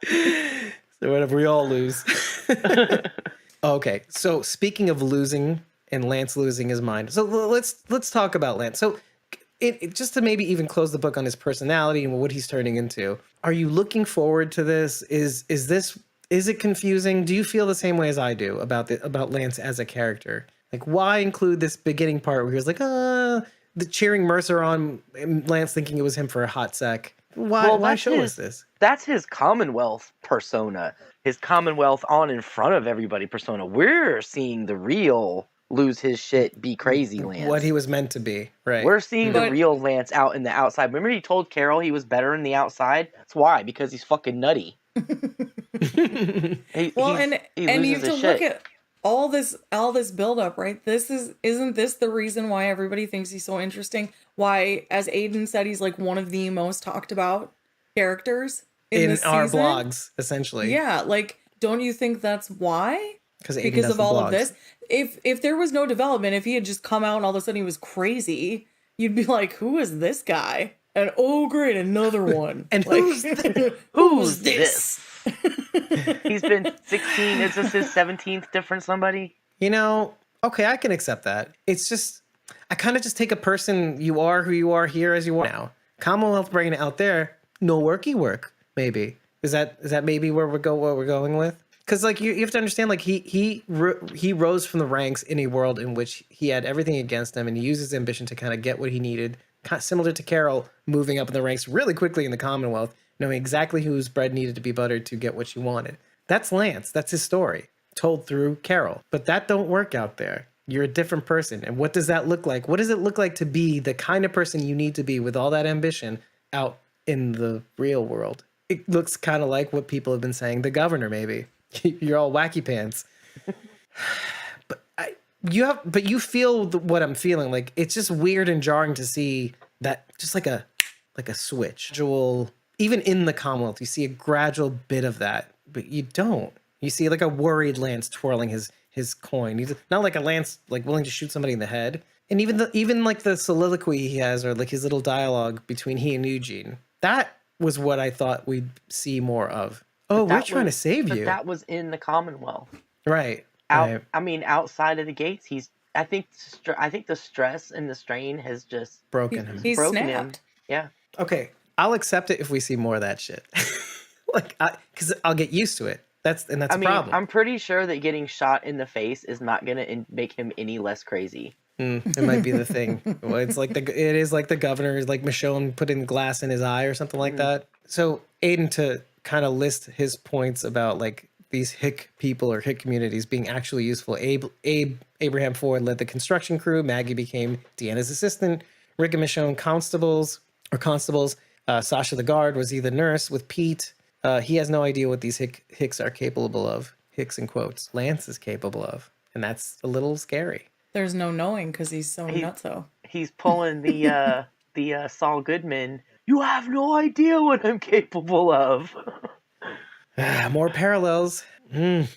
So whatever, we all lose. Okay, so speaking of losing and Lance losing his mind, so let's talk about Lance. So just to maybe even close the book on his personality and what he's turning into, are you looking forward to this? Is it confusing? Do you feel the same way as I do about Lance as a character? Like, why include this beginning part where he was like, the cheering Mercer on, and Lance thinking it was him for a hot sec? Why show us this? That's his Commonwealth persona. His Commonwealth on in front of everybody persona. We're seeing the real lose his shit, be crazy Lance. What he was meant to be, right? We're seeing the real Lance out in the outside. Remember he told Carol he was better in the outside? That's why, because he's fucking nutty. And you have to look at all this buildup, right? Isn't this the reason why everybody thinks he's so interesting? Why, as Aiden said, he's like one of the most talked about characters in our season? Blogs, essentially. Yeah, like, don't you think that's why? Because of all of this. If there was no development, if he had just come out and all of a sudden he was crazy, you'd be like, who is this guy? And oh great, another one. And like, who's this? He's been 16. Is this his 17th different somebody? Okay, I can accept that. It's just, I kind of just take a person, you are who you are here as you are now. Commonwealth bringing it out there, no worky work, maybe. Is that maybe where we're going with? Because like you have to understand, like he rose from the ranks in a world in which he had everything against him, and he used his ambition to kind of get what he needed. Similar to Carol moving up in the ranks really quickly in the Commonwealth, knowing exactly whose bread needed to be buttered to get what she wanted. That's Lance. That's his story, told through Carol. But that don't work out there. You're a different person. And what does that look like? What does it look like to be the kind of person you need to be with all that ambition out in the real world? It looks kind of like what people have been saying, the governor, maybe. You're all wacky pants. But you feel what I'm feeling. Like, it's just weird and jarring to see that, just like a switch. Even in the Commonwealth, you see a gradual bit of that, but you don't. You see like a worried Lance twirling his coin. He's not like a Lance like willing to shoot somebody in the head. And even like the soliloquy he has, or like his little dialogue between he and Eugene, that was what I thought we'd see more of. Oh, we're trying to save you. But that was in the Commonwealth, right? I mean, outside of the gates, I think the stress and the strain has just broken him. He's broken snapped. him. Yeah. Okay, I'll accept it if we see more of that shit. Because I'll get used to it. That's a problem. I'm pretty sure that getting shot in the face is not gonna make him any less crazy. It might be the thing. Well, it is like the governor is like Michonne putting glass in his eye or something like that. So Aiden, to kind of list his points about like these hick people or hick communities being actually useful. Abraham Ford led the construction crew. Maggie became Deanna's assistant. Rick and Michonne constables. Sasha the guard was either nurse with Pete. He has no idea what these hicks are capable of. Hicks in quotes. Lance is capable of. And that's a little scary. There's no knowing because he's so nutso. He's pulling the Saul Goodman. You have no idea what I'm capable of. More parallels. So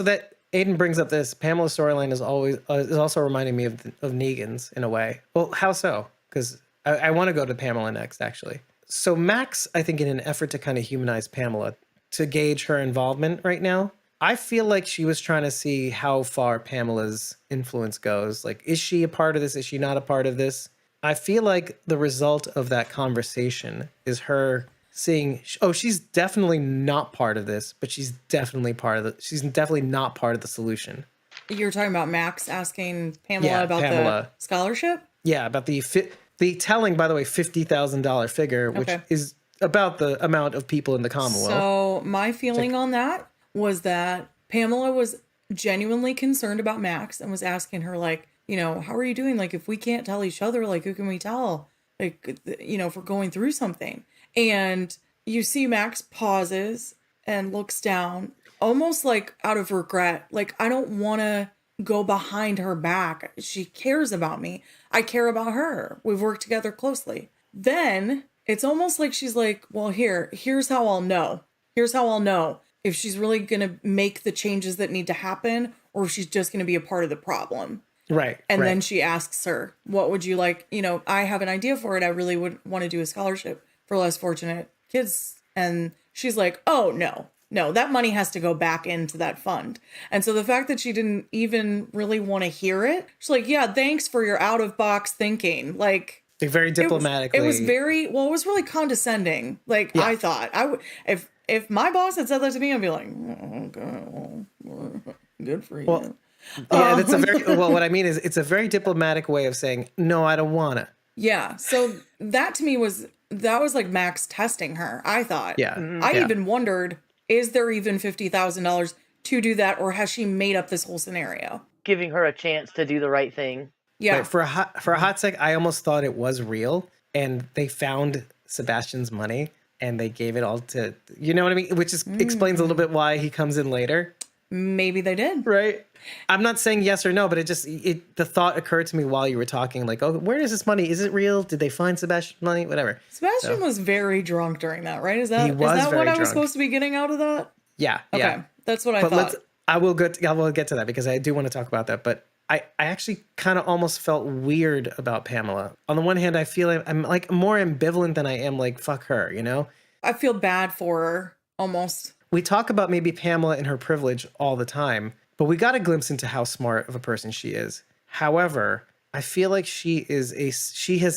that Aiden brings up this Pamela storyline is also reminding me of Negan's in a way. Well, how so? Because I want to go to Pamela next, actually. So Max, I think, in an effort to kind of humanize Pamela, to gauge her involvement right now, I feel like she was trying to see how far Pamela's influence goes. Like, is she a part of this? Is she not a part of this? I feel like the result of that conversation is her seeing, oh, she's definitely not part of this, but she's definitely not part of the solution. You're talking about Max asking Pamela about the scholarship? Yeah, about the telling, by the way, $50,000 figure, which is about the amount of people in the Commonwealth. So my feeling on that was that Pamela was genuinely concerned about Max and was asking her, like, how are you doing? Like, if we can't tell each other, like, who can we tell? Like, if we're going through something. And you see Max pauses and looks down, almost like out of regret. Like, I don't want to go behind her back. She cares about me. I care about her. We've worked together closely. Then it's almost like she's like, well, here's how I'll know. Here's how I'll know if she's really going to make the changes that need to happen or if she's just going to be a part of the problem. Right. And then she asks her, what would you like? I have an idea for it. I really would want to do a scholarship for less fortunate kids. And she's like, oh, no, that money has to go back into that fund. And so the fact that she didn't even really want to hear it, she's like, yeah, thanks for your out of box thinking. Like, very diplomatically. It was really condescending. Like, yeah. I thought if my boss had said that to me, I'd be like, oh, okay, well, good for you. Well, yeah, that's a very what I mean is it's a very diplomatic way of saying, no, I don't want to. Yeah. So that to me was like Max testing her, I thought. Yeah. I even wondered, is there even $50,000 to do that, or has she made up this whole scenario? Giving her a chance to do the right thing. Yeah. Right, for a hot sec, I almost thought it was real, and they found Sebastian's money and they gave it all to, you know what I mean? Which explains a little bit why he comes in later. Maybe they did. Right. I'm not saying yes or no, but the thought occurred to me while you were talking, like, oh, where is this money? Is it real? Did they find Sebastian's money? Whatever. Sebastian was very drunk during that, right? Is that what I was supposed to be getting out of that? Yeah. Okay. Yeah. That's what I thought. I will get to that because I do want to talk about that, but I actually kind of almost felt weird about Pamela. On the one hand, I feel like I'm like more ambivalent than I am like, fuck her, I feel bad for her, almost. We talk about maybe Pamela and her privilege all the time, but we got a glimpse into how smart of a person she is. However, I feel like she has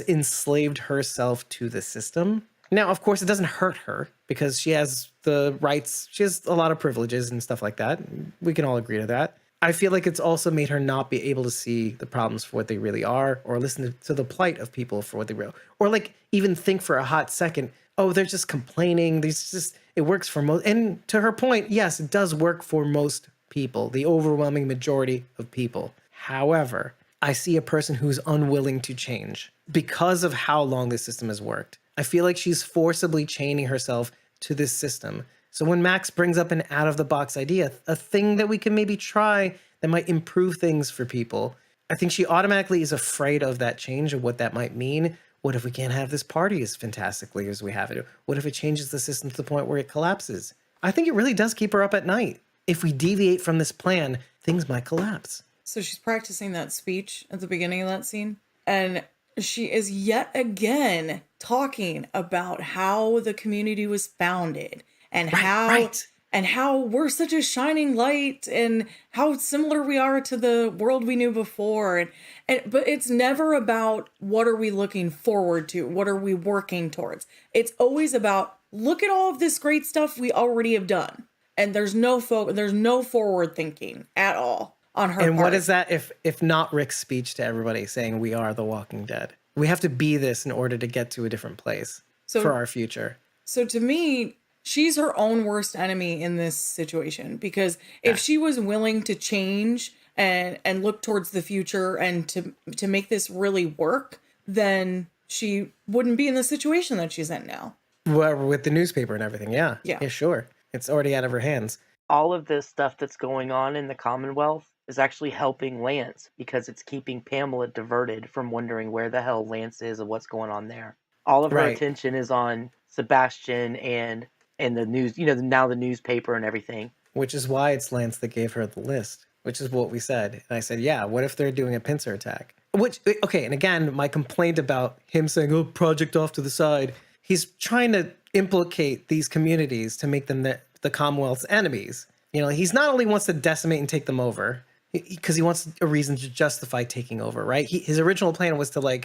enslaved herself to the system. Now, of course, it doesn't hurt her because she has the rights. She has a lot of privileges and stuff like that. We can all agree to that. I feel like it's also made her not be able to see the problems for what they really are, or listen to the plight of people for what they really, or like even think for a hot second, oh, they're just complaining. It works for most. And to her point, yes, it does work for most people, the overwhelming majority of people. However, I see a person who's unwilling to change because of how long this system has worked. I feel like she's forcibly chaining herself to this system. So when Max brings up an out-of-the-box idea, a thing that we can maybe try that might improve things for people, I think she automatically is afraid of that change and what that might mean. What if we can't have this party as fantastically as we have it? What if it changes the system to the point where it collapses? I think it really does keep her up at night. If we deviate from this plan, things might collapse. So she's practicing that speech at the beginning of that scene, and she is yet again talking about how the community was founded and how we're such a shining light and how similar we are to the world we knew before. But it's never about what are we looking forward to? What are we working towards? It's always about, look at all of this great stuff we already have done. And there's no forward thinking at all on her part. And what is that if not Rick's speech to everybody saying we are the Walking Dead? We have to be this in order to get to a different place for our future. So to me, she's her own worst enemy in this situation, because if she was willing to change and look towards the future and to make this really work, then she wouldn't be in the situation that she's in now. Well, with the newspaper and everything, yeah, sure. It's already out of her hands. All of this stuff that's going on in the Commonwealth is actually helping Lance, because it's keeping Pamela diverted from wondering where the hell Lance is and what's going on there. All of her attention is on Sebastian and the news, now the newspaper and everything. Which is why it's Lance that gave her the list, which is what we said. And I said, yeah, what if they're doing a pincer attack? And again, my complaint about him saying, oh, project off to the side, he's trying to implicate these communities to make them the Commonwealth's enemies. He's not only wants to decimate and take them over, because he wants a reason to justify taking over, right? His original plan was to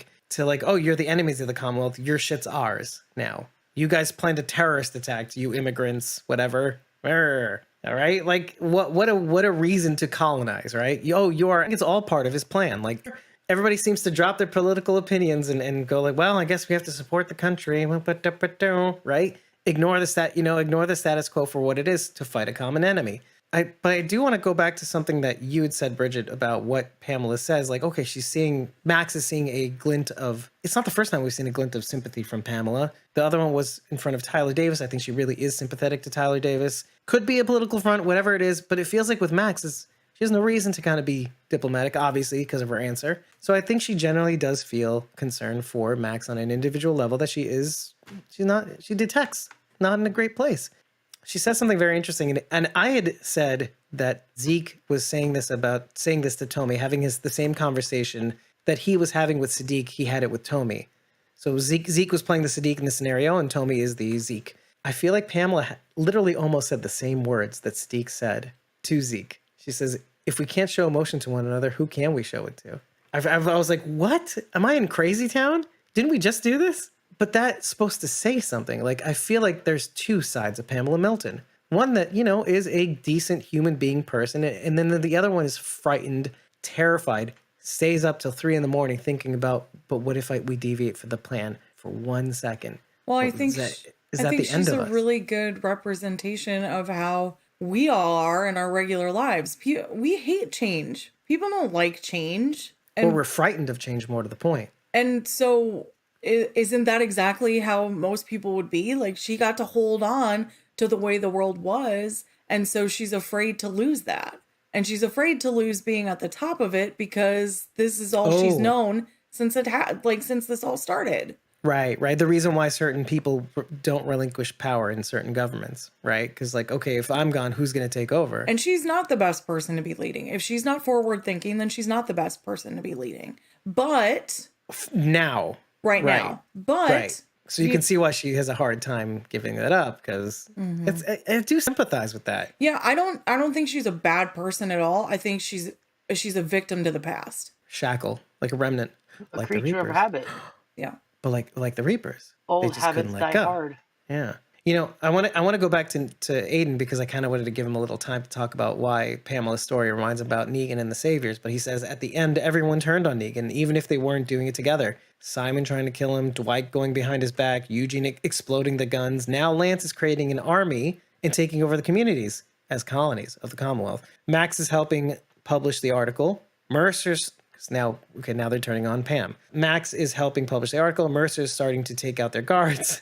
oh, you're the enemies of the Commonwealth, your shit's ours now. You guys planned a terrorist attack, you immigrants, whatever. All right? Like, what a reason to colonize, right? It's all part of his plan. Like, everybody seems to drop their political opinions and go like, well, I guess we have to support the country, right? Ignore the status quo for what it is to fight a common enemy. But I do want to go back to something that you had said, Bridget, about what Pamela says. Like, okay, Max is seeing a glint of, it's not the first time we've seen a glint of sympathy from Pamela. The other one was in front of Tyler Davis. I think she really is sympathetic to Tyler Davis. Could be a political front, whatever it is, but it feels like with Max, she has no reason to kind of be diplomatic, obviously, because of her answer. So I think she generally does feel concern for Max on an individual level that she detects not in a great place. She says something very interesting, and I had said that Zeke was saying this to Tommy, having the same conversation that he was having with Sadiq. He had it with Tommy. So Zeke was playing the Sadiq in the scenario, and Tommy is the Zeke. I feel like Pamela literally almost said the same words that Sadiq said to Zeke. She says, "If we can't show emotion to one another, who can we show it to?" I was like, what? Am I in Crazy Town? Didn't we just do this? But that's supposed to say something. Like, I feel like there's two sides of Pamela Milton. One that, is a decent human being person. And then the other one is frightened, terrified, stays up till 3 a.m. thinking about, but what if we deviate from the plan for 1 second? Well, I think she's a really good representation of how we all are in our regular lives. We hate change. People don't like change. Or we're frightened of change, more to the point. And so isn't that exactly how most people would be? Like, she got to hold on to the way the world was, and so she's afraid to lose that. And she's afraid to lose being at the top of it, because this is all she's known since this all started. Right. The reason why certain people don't relinquish power in certain governments, right? Because, okay, if I'm gone, who's going to take over? And she's not the best person to be leading. If she's not forward thinking, then she's not the best person to be leading. But now. Now. But so you can see why she has a hard time giving that up, because I do sympathize with that. Yeah, I don't think she's a bad person at all. I think she's a victim to the past. Shackle, like a remnant, a like creature the of habit. Yeah. But like the Reapers, Old they just habits couldn't let die go. hard. Yeah. You know, I want to go back to Aiden because I kind of wanted to give him a little time to talk about why Pamela's story reminds him about Negan and the Saviors. But he says at the end, everyone turned on Negan, even if they weren't doing it together. Simon trying to kill him, Dwight going behind his back, Eugene exploding the guns. Now Lance is creating an army and taking over the communities as colonies of the Commonwealth. Max is helping publish the article. Mercer's now they're turning on Pam. Max is helping publish the article. Mercer's starting to take out their guards.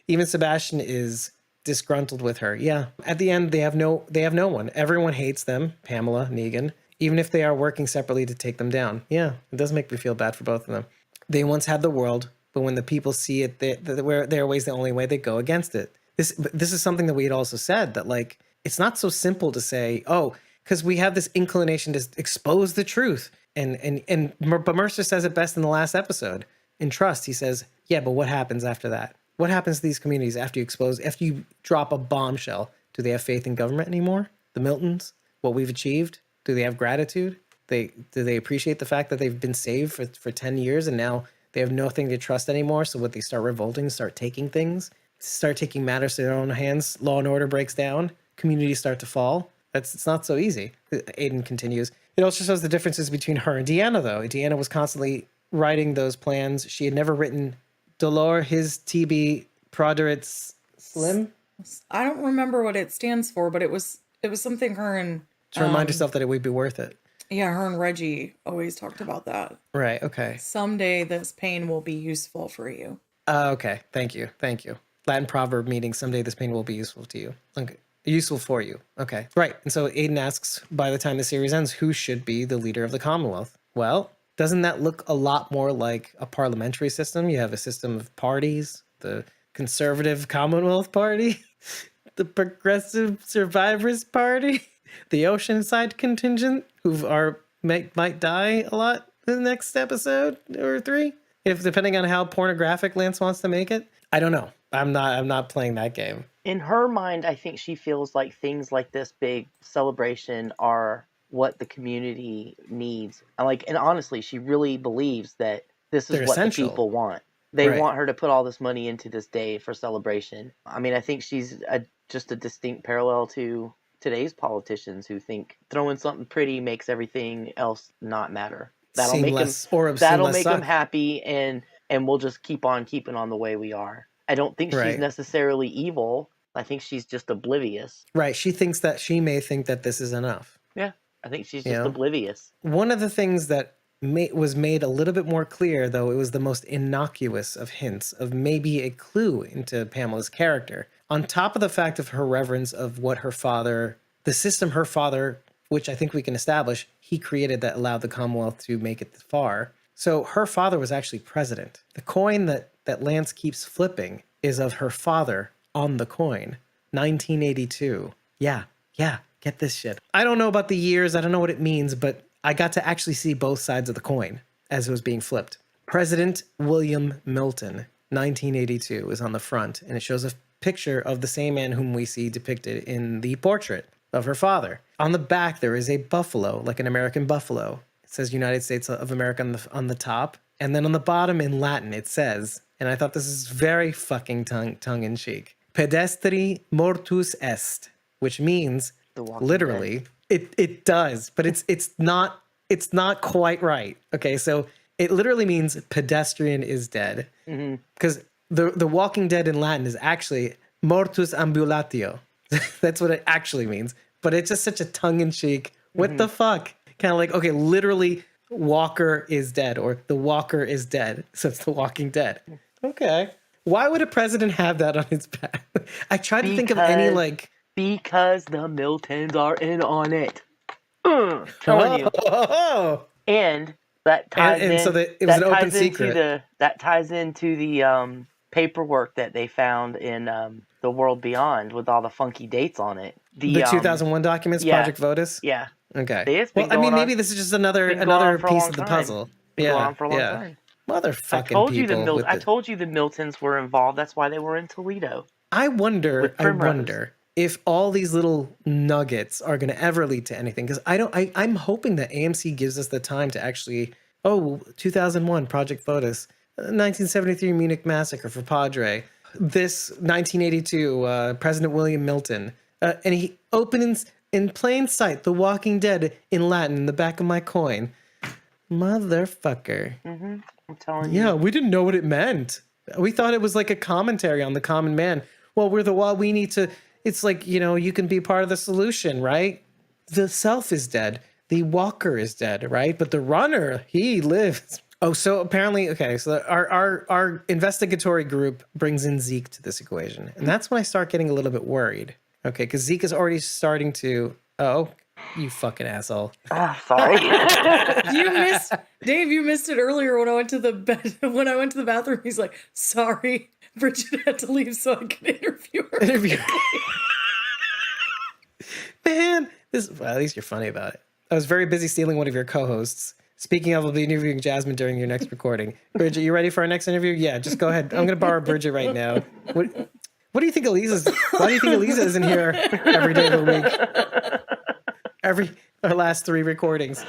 Even Sebastian is disgruntled with her. Yeah. At the end, they have no one. Everyone hates them, Pamela, Negan, even if they are working separately to take them down. Yeah, it does make me feel bad for both of them. They once had the world, but when the people see it, their way is the only way, they go against it. This is something that we had also said, that like, it's not so simple to say, oh, because we have this inclination to expose the truth. But Mercer says it best in the last episode. In Trust, he says, yeah, but what happens after that? What happens to these communities after you drop a bombshell? Do they have faith in government anymore? The Miltons? What we've achieved? Do they have gratitude? Do they appreciate the fact that they've been saved for 10 years and now they have nothing to trust anymore? So what, they start revolting, start taking things, start taking matters to their own hands, law and order breaks down, communities start to fall. It's not so easy. Aiden continues. It also shows the differences between her and Deanna, though. Deanna was constantly writing those plans. She had never written Dolor, his TB, Proderit's Slim. I don't remember what it stands for, but it was something her and to remind herself that it would be worth it. Yeah, her and Reggie always talked about that. Right. Okay. Someday this pain will be useful for you. Okay. Thank you. Latin proverb meaning someday this pain will be useful to you. Okay. Useful for you. Okay. Right. And so Aiden asks, by the time the series ends, who should be the leader of the Commonwealth? Well, doesn't that look a lot more like a parliamentary system? You have a system of parties, the Conservative Commonwealth Party, the Progressive Survivors Party, the Oceanside contingent, who might die a lot in the next episode or 3, if depending on how pornographic Lance wants to make it. I don't know. I'm not playing that game. In her mind, I think she feels like things like this big celebration are what the community needs. And honestly, she really believes that this is They're what essential. the people want. They Right. want her to put all this money into this day for celebration. I mean, I think she's just a distinct parallel to today's politicians who think throwing something pretty makes everything else not matter. That'll make them happy, and we'll just keep on keeping on the way we are. I don't think Right. she's necessarily evil. I think she's just oblivious. Right. She may think that this is enough. Yeah, I think she's just oblivious. One of the things that was made a little bit more clear, though it was the most innocuous of hints of maybe a clue into Pamela's character, on top of the fact of her reverence of what her father, the system her father, which I think we can establish, he created that allowed the Commonwealth to make it this far. So her father was actually president. The coin that Lance keeps flipping is of her father on the coin. 1982. Yeah, get this shit. I don't know about the years, I don't know what it means, but I got to actually see both sides of the coin as it was being flipped. President William Milton, 1982, is on the front, and it shows a picture of the same man whom we see depicted in the portrait of her father. On the back, there is a buffalo, like an American buffalo. It says United States of America on the top. And then on the bottom in Latin, it says, and I thought this is very fucking tongue-in-cheek, pedestri mortus est, which means, literally, it does, but it's not quite right. Okay, so it literally means pedestrian is dead. Because the Walking Dead in Latin is actually mortus ambulatio. That's what it actually means. But it's just such a tongue-in-cheek, what the fuck? Kind of like, okay, literally, Walker is dead, or the Walker is dead. So it's the Walking Dead. Okay. Why would a president have that on his back? I tried to think of any, like... Because the Miltons are in on it. Telling you. And that ties in. So it was an open secret. That ties into the paperwork that they found in the World Beyond with all the funky dates on it. The 2001 documents, yeah, Project Votus? Yeah. Okay. Well, I mean, maybe this is just another piece of the puzzle. Going on for a long time. Motherfucking people. I told you the Miltons were involved. That's why they were in Toledo. I wonder if all these little nuggets are going to ever lead to anything. Because I'm hoping that AMC gives us the time to actually, 2001 Project Votus, 1973 Munich Massacre for Padre. this 1982 President William Milton, and he opens in plain sight The Walking Dead in Latin in the back of my coin. Motherfucker. I'm telling you. Yeah, we didn't know what it meant. We thought it was like a commentary on the common man. Well, we need to, it's like, you can be part of the solution, right? The self is dead. The walker is dead, right? But the runner, he lives. Oh, so apparently, okay, so our investigatory group brings in Zeke to this equation. And that's when I start getting a little bit worried. Okay, because Zeke is already starting to, you fucking asshole. Sorry. Dave, you missed it earlier when I went to the bathroom. He's like, sorry, Bridget had to leave so I could interview her. Man, at least you're funny about it. I was very busy stealing one of your co-hosts. Speaking of, I'll be interviewing Jasmine during your next recording. Bridget, you ready for our next interview? Yeah, just go ahead. I'm going to borrow Bridget right now. What do you think why do you think Eliza isn't here every day of the week? Our last 3 recordings.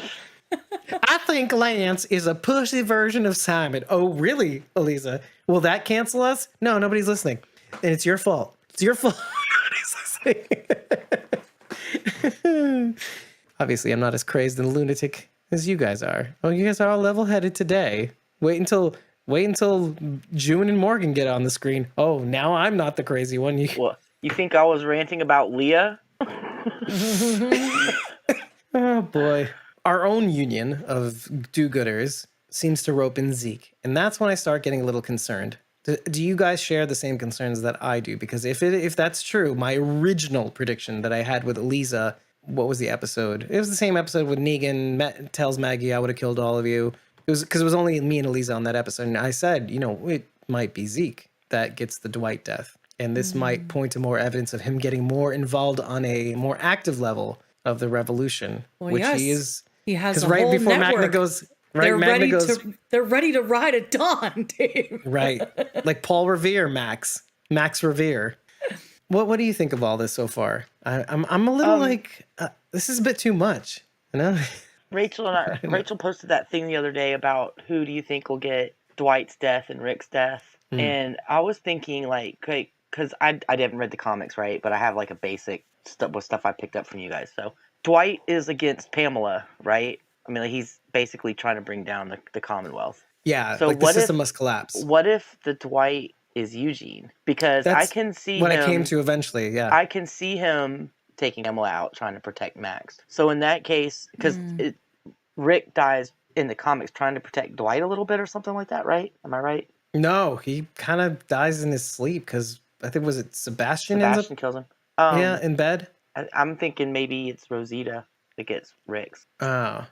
I think Lance is a pushy version of Simon. Oh, really, Eliza? Will that cancel us? No, nobody's listening. And it's your fault. It's your fault. Nobody's listening. Obviously, I'm not as crazed and lunatic as you guys are. Oh, you guys are all level-headed today. Wait until June and Morgan get on the screen. Oh, now I'm not the crazy one. What? You think I was ranting about Leah? Oh, boy. Our own union of do-gooders seems to rope in Zeke. And that's when I start getting a little concerned. Do you guys share the same concerns that I do? Because if that's true, my original prediction that I had with Eliza, what was the episode? It was the same episode with Negan tells Maggie, I would have killed all of you. It was because it was only me and Eliza on that episode. And I said, it might be Zeke that gets the Dwight death. And this might point to more evidence of him getting more involved on a more active level of the revolution. Well, which yes. He has because a right whole before network. Magna goes... Right, They're ready to ride at dawn, Dave. Right. Like Paul Revere, Max Revere. What do you think of all this so far? I'm a little this is a bit too much, Rachel posted that thing the other day about who do you think will get Dwight's death and Rick's death. And I was thinking because I haven't read the comics, right? But I have like a basic stuff I picked up from you guys. So Dwight is against Pamela, right? I mean, he's basically trying to bring down the Commonwealth. Yeah, so the system must collapse. What if the Dwight is Eugene? Because I can see what I came to eventually, yeah. I can see him taking Pamela out, trying to protect Max. So in that case, because Rick dies in the comics trying to protect Dwight a little bit or something like that, right? Am I right? No, he kind of dies in his sleep because I think, was it Sebastian kills him. In bed? I'm thinking maybe it's Rosita that gets Rick's. Oh.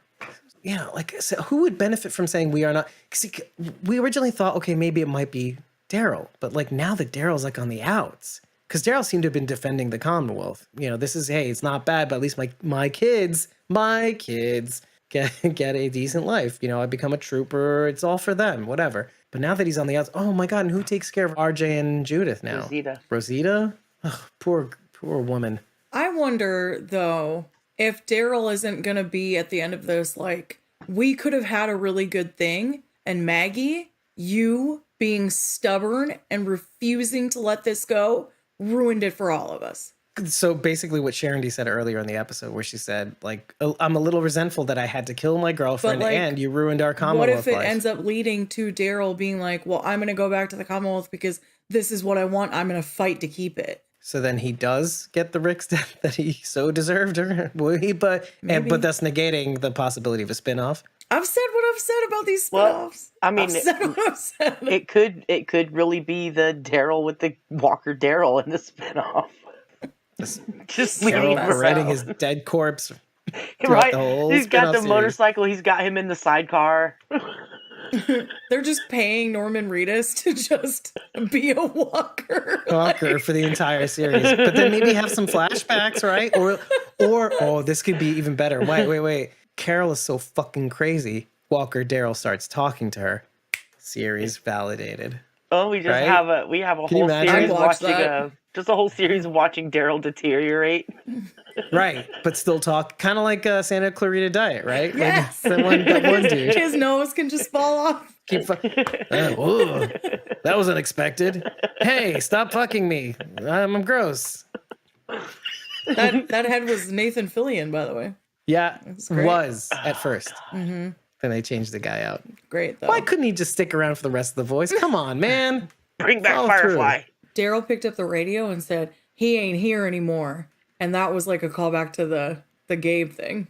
Yeah, so who would benefit from saying we are not? Cause we originally thought, okay, maybe it might be Daryl, but now that Daryl's on the outs, because Daryl seemed to have been defending the Commonwealth. This is, hey, it's not bad, but at least my kids get a decent life. I become a trooper. It's all for them, whatever. But now that he's on the outs, oh my God, and who takes care of RJ and Judith now? Rosita? Oh, poor woman. I wonder though, if Daryl isn't going to be at the end of this, we could have had a really good thing. And Maggie, you being stubborn and refusing to let this go, ruined it for all of us. So basically what Sharon D said earlier in the episode, where she said, I'm a little resentful that I had to kill my girlfriend and you ruined our Commonwealth life. What if it ends up leading to Daryl being well, I'm going to go back to the Commonwealth because this is what I want. I'm going to fight to keep it. So then he does get the Rick's death that he so deserved, or will he? But that's negating the possibility of a spinoff. I've said what I've said about these spinoffs. Well, I mean, it could really be the Daryl with the Walker Daryl in the spinoff. Just leaving parading his dead corpse. Right, he's got the motorcycle. He's got him in the sidecar. They're just paying Norman Reedus to just be a walker. For the entire series. But then maybe have some flashbacks, right? Or this could be even better. Wait. Carol is so fucking crazy. Walker Daryl starts talking to her. Series validated. Oh, we just have a whole series watching just a whole series of watching Daryl deteriorate. Right, but still talk, kind of like Santa Clarita Diet, right? Yes. Like that one dude. His nose can just fall off. Ooh, that was unexpected. Hey, stop fucking me. I'm gross. That head was Nathan Fillion, by the way. Yeah, great. was at first. Then they changed the guy out. Great, though. Why couldn't he just stick around for the rest of the voice? Come on, man. Bring back Follow Firefly. Daryl picked up the radio and said, he ain't here anymore. And that was like a callback to the Gabe thing.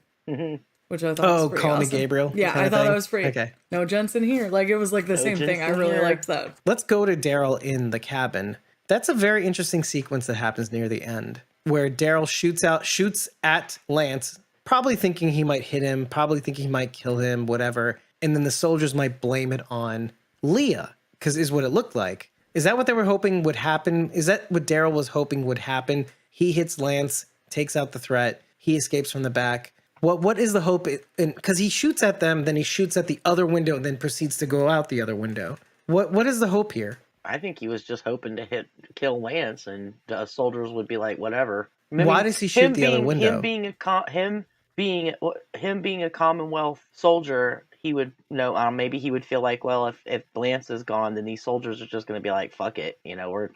Which I thought was pretty call awesome. me Gabriel. Yeah, kind I of thing. That was pretty. Okay. No Jensen here. Like, it was like the same thing. I Jensen really here. liked that. Let's go to Daryl in the cabin. That's a very interesting sequence that happens near the end, where Daryl shoots at Lance, probably thinking he might hit him, probably thinking he might kill him, whatever. And then the soldiers might blame it on Leah, because is what it looked like. Is that what they were hoping would happen? Is that what Daryl was hoping would happen? He hits Lance, takes out the threat. He escapes from the back. What is the hope? Because he shoots at them, then he shoots at the other window, and then proceeds to go out the other window. What is the hope here? I think he was just hoping to kill Lance, and the soldiers would be like, whatever. Why does he shoot the other window? Him being a Commonwealth soldier, he would maybe he would feel like, well, if Lance is gone, then these soldiers are just going to be like, fuck it, we're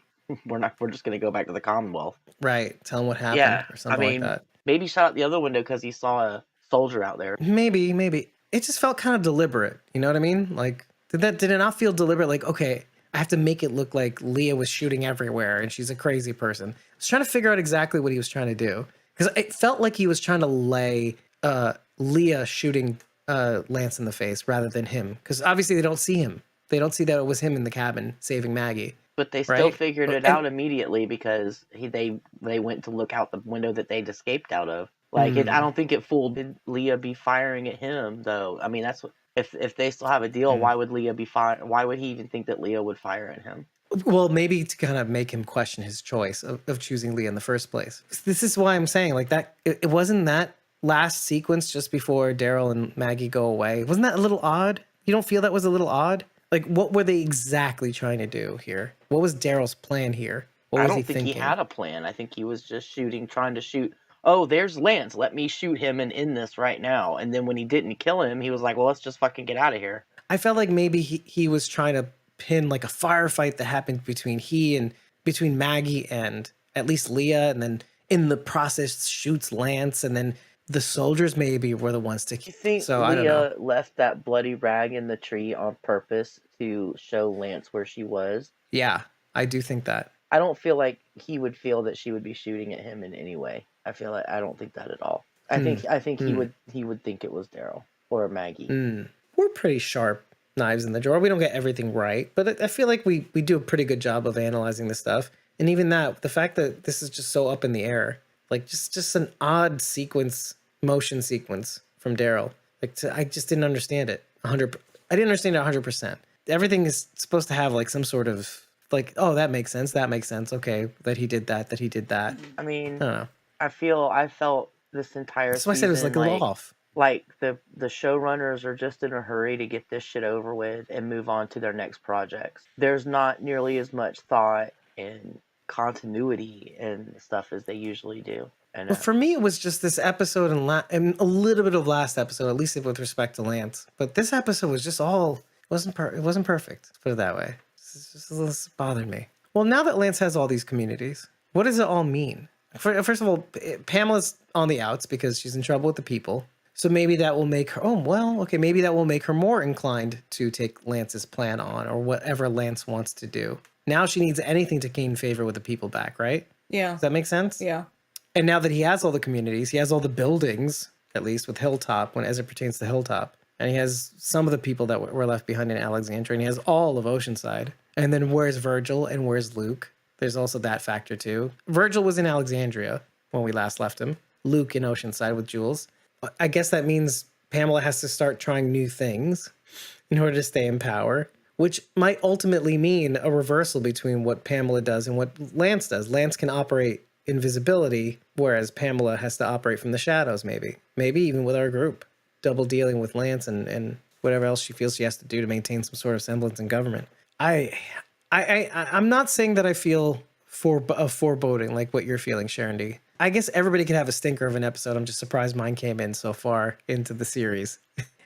just going to go back to the Commonwealth. Right. Tell him what happened or something like that. Maybe shot out the other window because he saw a soldier out there. Maybe. It just felt kind of deliberate. You know what I mean? Like, did it not feel deliberate? Like, okay, I have to make it look like Leah was shooting everywhere and she's a crazy person. I was trying to figure out exactly what he was trying to do. Because it felt like he was trying to lay Leah shooting Lance in the face rather than him. Because obviously they don't see him. They don't see that it was him in the cabin saving Maggie. But they still figured it out immediately because they went to look out the window that they'd escaped out of. Like, I don't think it fooled Leah be firing at him, though. I mean, that's what, if they still have a deal, why would Leah why would he even think that Leah would fire at him? Well, maybe to kind of make him question his choice of choosing Leah in the first place. This is why I'm saying, like, that it wasn't that last sequence just before Daryl and Maggie go away. Wasn't that a little odd? You don't feel that was a little odd? Like, what were they exactly trying to do here? What was Daryl's plan here? What was I don't he think thinking? he had a plan. I think he was just trying to shoot. Oh, there's Lance. Let me shoot him and end this right now. And then when he didn't kill him, he was like, well, let's just fucking get out of here. I felt like maybe he was trying to pin like a firefight that happened between Maggie and at least Leah, and then in the process shoots Lance, and then the soldiers maybe were the ones to. You think so I don't Leah know. left that bloody rag in the tree on purpose to show Lance where she was? Yeah, I do think that. I don't feel like he would feel that she would be shooting at him in any way. I don't think that at all. I think he would think it was Daryl or Maggie. We're pretty sharp knives in the drawer. We don't get everything right, but I feel like we do a pretty good job of analyzing this stuff. And even that, the fact that this is just so up in the air, like just an odd motion sequence from Daryl. Like, I just didn't understand it 100. I didn't understand it 100%. Everything is supposed to have like some sort of like, oh, that makes sense. Okay, that he did that. I mean, I don't know. I felt this entire That's why I said it was like a little off. Like the showrunners are just in a hurry to get this shit over with and move on to their next projects. There's not nearly as much thought and continuity and stuff as they usually do. And Well, for me, it was just this episode and a little bit of last episode, at least with respect to Lance. But this episode was just it wasn't perfect. Let's put it that way. This bothered me. Well, now that Lance has all these communities, what does it all mean? First of all, Pamela's on the outs because she's in trouble with the people. So maybe that will make her, maybe that will make her more inclined to take Lance's plan on or whatever Lance wants to do. Now she needs anything to gain favor with the people back, right? Yeah. Does that make sense? Yeah. And now that he has all the communities, he has all the buildings, at least with Hilltop, as it pertains to Hilltop. And he has some of the people that were left behind in Alexandria, and he has all of Oceanside. And then where's Virgil and where's Luke? There's also that factor too. Virgil was in Alexandria when we last left him. Luke in Oceanside with Jules. I guess that means Pamela has to start trying new things in order to stay in power, which might ultimately mean a reversal between what Pamela does and what Lance does. Lance can operate invisibility, whereas Pamela has to operate from the shadows, maybe even with our group, double dealing with Lance and whatever else she feels she has to do to maintain some sort of semblance in government. I'm not saying that I feel a foreboding like what you're feeling, Sharon D. I guess everybody could have a stinker of an episode. I'm just surprised mine came in so far into the series.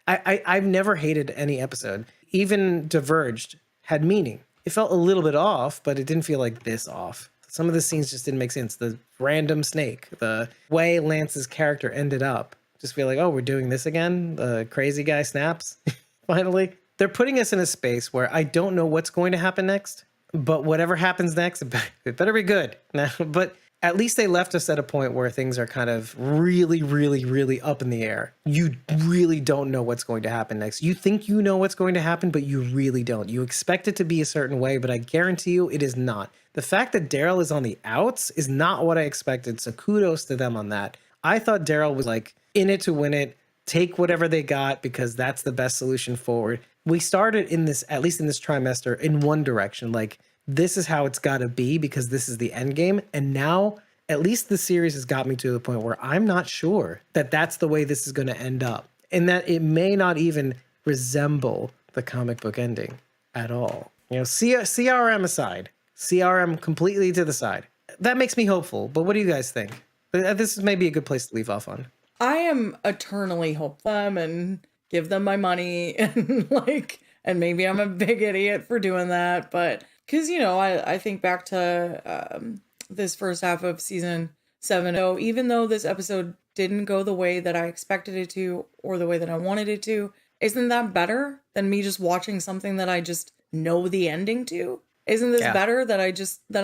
I've never hated any episode. Even Diverged had meaning. It felt a little bit off, but it didn't feel like this off. Some of the scenes just didn't make sense. The random snake, the way Lance's character ended up, just feel like, oh, we're doing this again? The crazy guy snaps, finally. They're putting us in a space where I don't know what's going to happen next, but whatever happens next, it better be good. But at least they left us at a point where things are kind of really, really, really up in the air. You really don't know what's going to happen next. You think you know what's going to happen, but you really don't. You expect it to be a certain way, but I guarantee you it is not. The fact that Daryl is on the outs is not what I expected, so kudos to them on that. I thought Daryl was like in it to win it, take whatever they got because that's the best solution forward. We started in this, at least in this trimester, in one direction, like this is how it's got to be because this is the end game. And now at least the series has got me to the point where I'm not sure that that's the way this is going to end up, and that it may not even resemble the comic book ending at all. You know, CRM aside, CRM completely to the side. That makes me hopeful. But what do you guys think? This is maybe a good place to leave off on. I am eternally hopeful and give them my money and and maybe I'm a big idiot for doing that, but because, you know, I think back to this first half of season 7. So even though this episode didn't go the way that I expected it to or the way that I wanted it to, isn't that better than me just watching something that I just know the ending to? Isn't this better that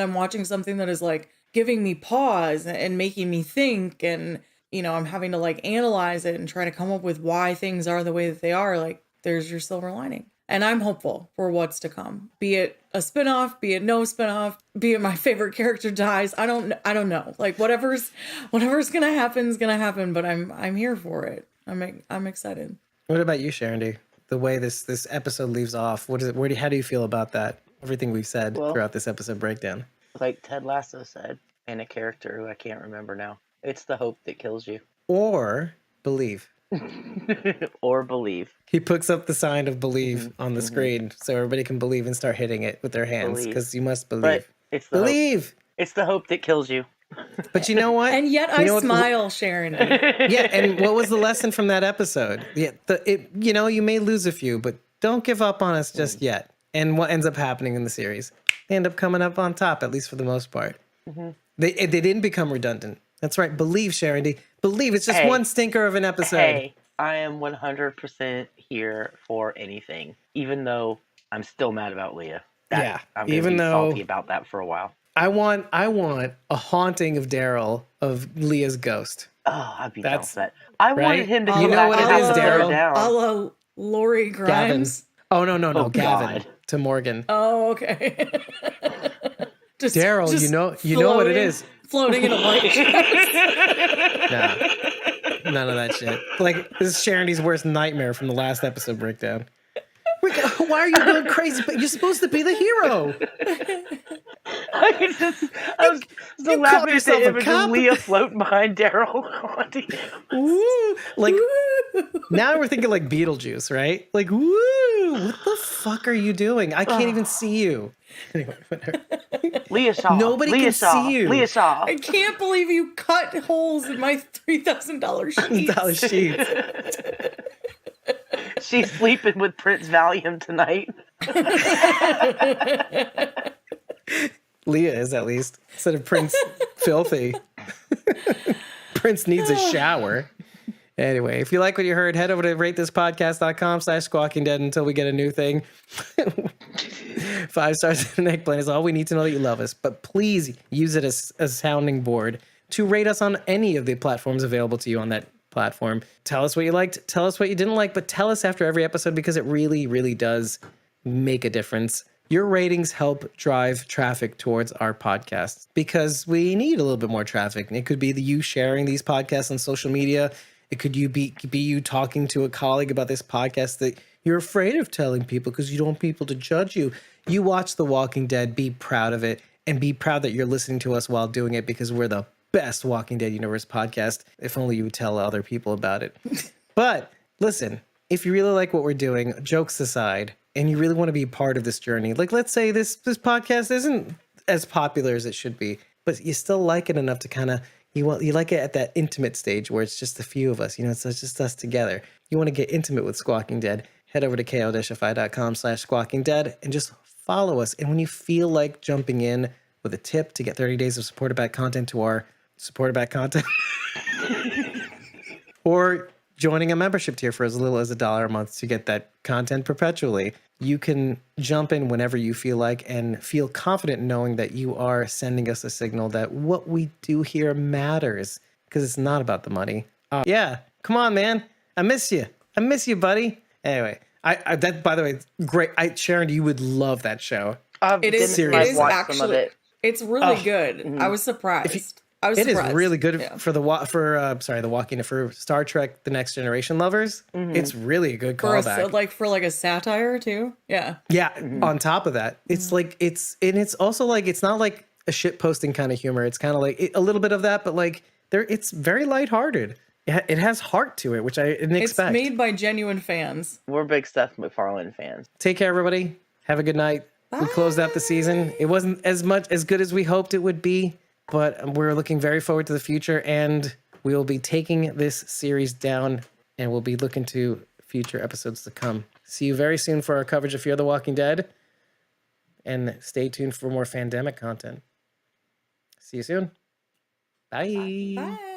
I'm watching something that is like giving me pause and making me think, and, you know, I'm having to like analyze it and try to come up with why things are the way that they are. Like, there's your silver lining. And I'm hopeful for what's to come. Be it a spinoff, be it no spinoff, be it my favorite character dies. I don't know. Like whatever's gonna happen is gonna happen. But I'm here for it. I'm excited. What about you, Sharon? The way this episode leaves off, how do you feel about that? Everything we've said throughout this episode breakdown. Like Ted Lasso said, and a character who I can't remember now. It's the hope that kills you. Or believe. Or believe. He puts up the sign of believe on the screen so everybody can believe and start hitting it with their hands, because you must believe. But it's the believe. Hope. It's the hope that kills you. But you know what? And yet I smile, Sharon. Yeah, and what was the lesson from that episode? Yeah, you may lose a few, but don't give up on us just yet. And what ends up happening in the series? They end up coming up on top, at least for the most part. Mm-hmm. They didn't become redundant. That's right. Believe, Sharon. Believe. It's just one stinker of an episode. Hey, I am 100% here for anything, even though I'm still mad about Leah. I'm gonna be salty about that for a while. I want a haunting of Daryl of Leah's ghost. Oh, I'd be down for that. I wanted him to you know what it is, Daryl? A la Lori Grimes. Gavin. Oh, no, Gavin. God. To Morgan. Oh, okay. Daryl, you know what it is. Floating in a white No, none of that shit. Like, this is Sharon's worst nightmare from the last episode breakdown. Why are you going crazy? But you're supposed to be the hero. I was so laughing at the image of Leah floating behind Daryl. Like, now we're thinking like Beetlejuice, right? Like, woo, what the fuck are you doing? I can't even see you. Anyway, whatever. Leah Shaw. Nobody can see you. Leah Shaw. I can't believe you cut holes in my $3,000 sheets. She's sleeping with Prince Valium tonight. Leah is, at least, instead of Prince Filthy. Prince needs a shower. Anyway, if you like what you heard, head over to ratethispodcast.com/squawking dead until we get a new thing. 5 stars and an eggplant is all we need to know that you love us. But please use it as a sounding board to rate us on any of the platforms available to you on that platform. Tell us what you liked, tell us what you didn't like, but tell us after every episode, because it really, really does make a difference. Your ratings help drive traffic towards our podcast, because we need a little bit more traffic. And it could be you sharing these podcasts on social media. It could be you talking to a colleague about this podcast that you're afraid of telling people because you don't want people to judge you. You watch The Walking Dead, be proud of it, and be proud that you're listening to us while doing it, because we're the best Walking Dead universe podcast. If only you would tell other people about it. But listen, if you really like what we're doing, jokes aside, and you really want to be part of this journey, like let's say this podcast isn't as popular as it should be, but you still like it enough to kind of You like it at that intimate stage where it's just a few of us. It's just us together. You want to get intimate with Squawking Dead. Head over to ko-fi.com/squawkingdead and just follow us. And when you feel like jumping in with a tip to get 30 days of supporter back content to our supporter back content, or joining a membership tier for as little as $1 a month to get that content perpetually, you can jump in whenever you feel like and feel confident knowing that you are sending us a signal that what we do here matters, because it's not about the money. Yeah, come on, man. I miss you, buddy. Anyway, I that, by the way, great. Sharon, you would love that show. It is watch some of it. It's really good. I was surprised. It is really good for the Star Trek: The Next Generation lovers. It's really a good callback. For a satire too. Yeah. Yeah. On top of that, it's it's also it's not like a shit posting kind of humor. It's kind of like a little bit of that, but it's very lighthearted. It has heart to it, which I didn't expect. It's made by genuine fans. We're big Seth MacFarlane fans. Take care, everybody. Have a good night. Bye. We closed out the season. It wasn't as good as we hoped it would be, but we're looking very forward to the future, and we will be taking this series down, and we'll be looking to future episodes to come. See you very soon for our coverage of Fear the Walking Dead, and stay tuned for more Fandemic content. See you soon. Bye. Bye.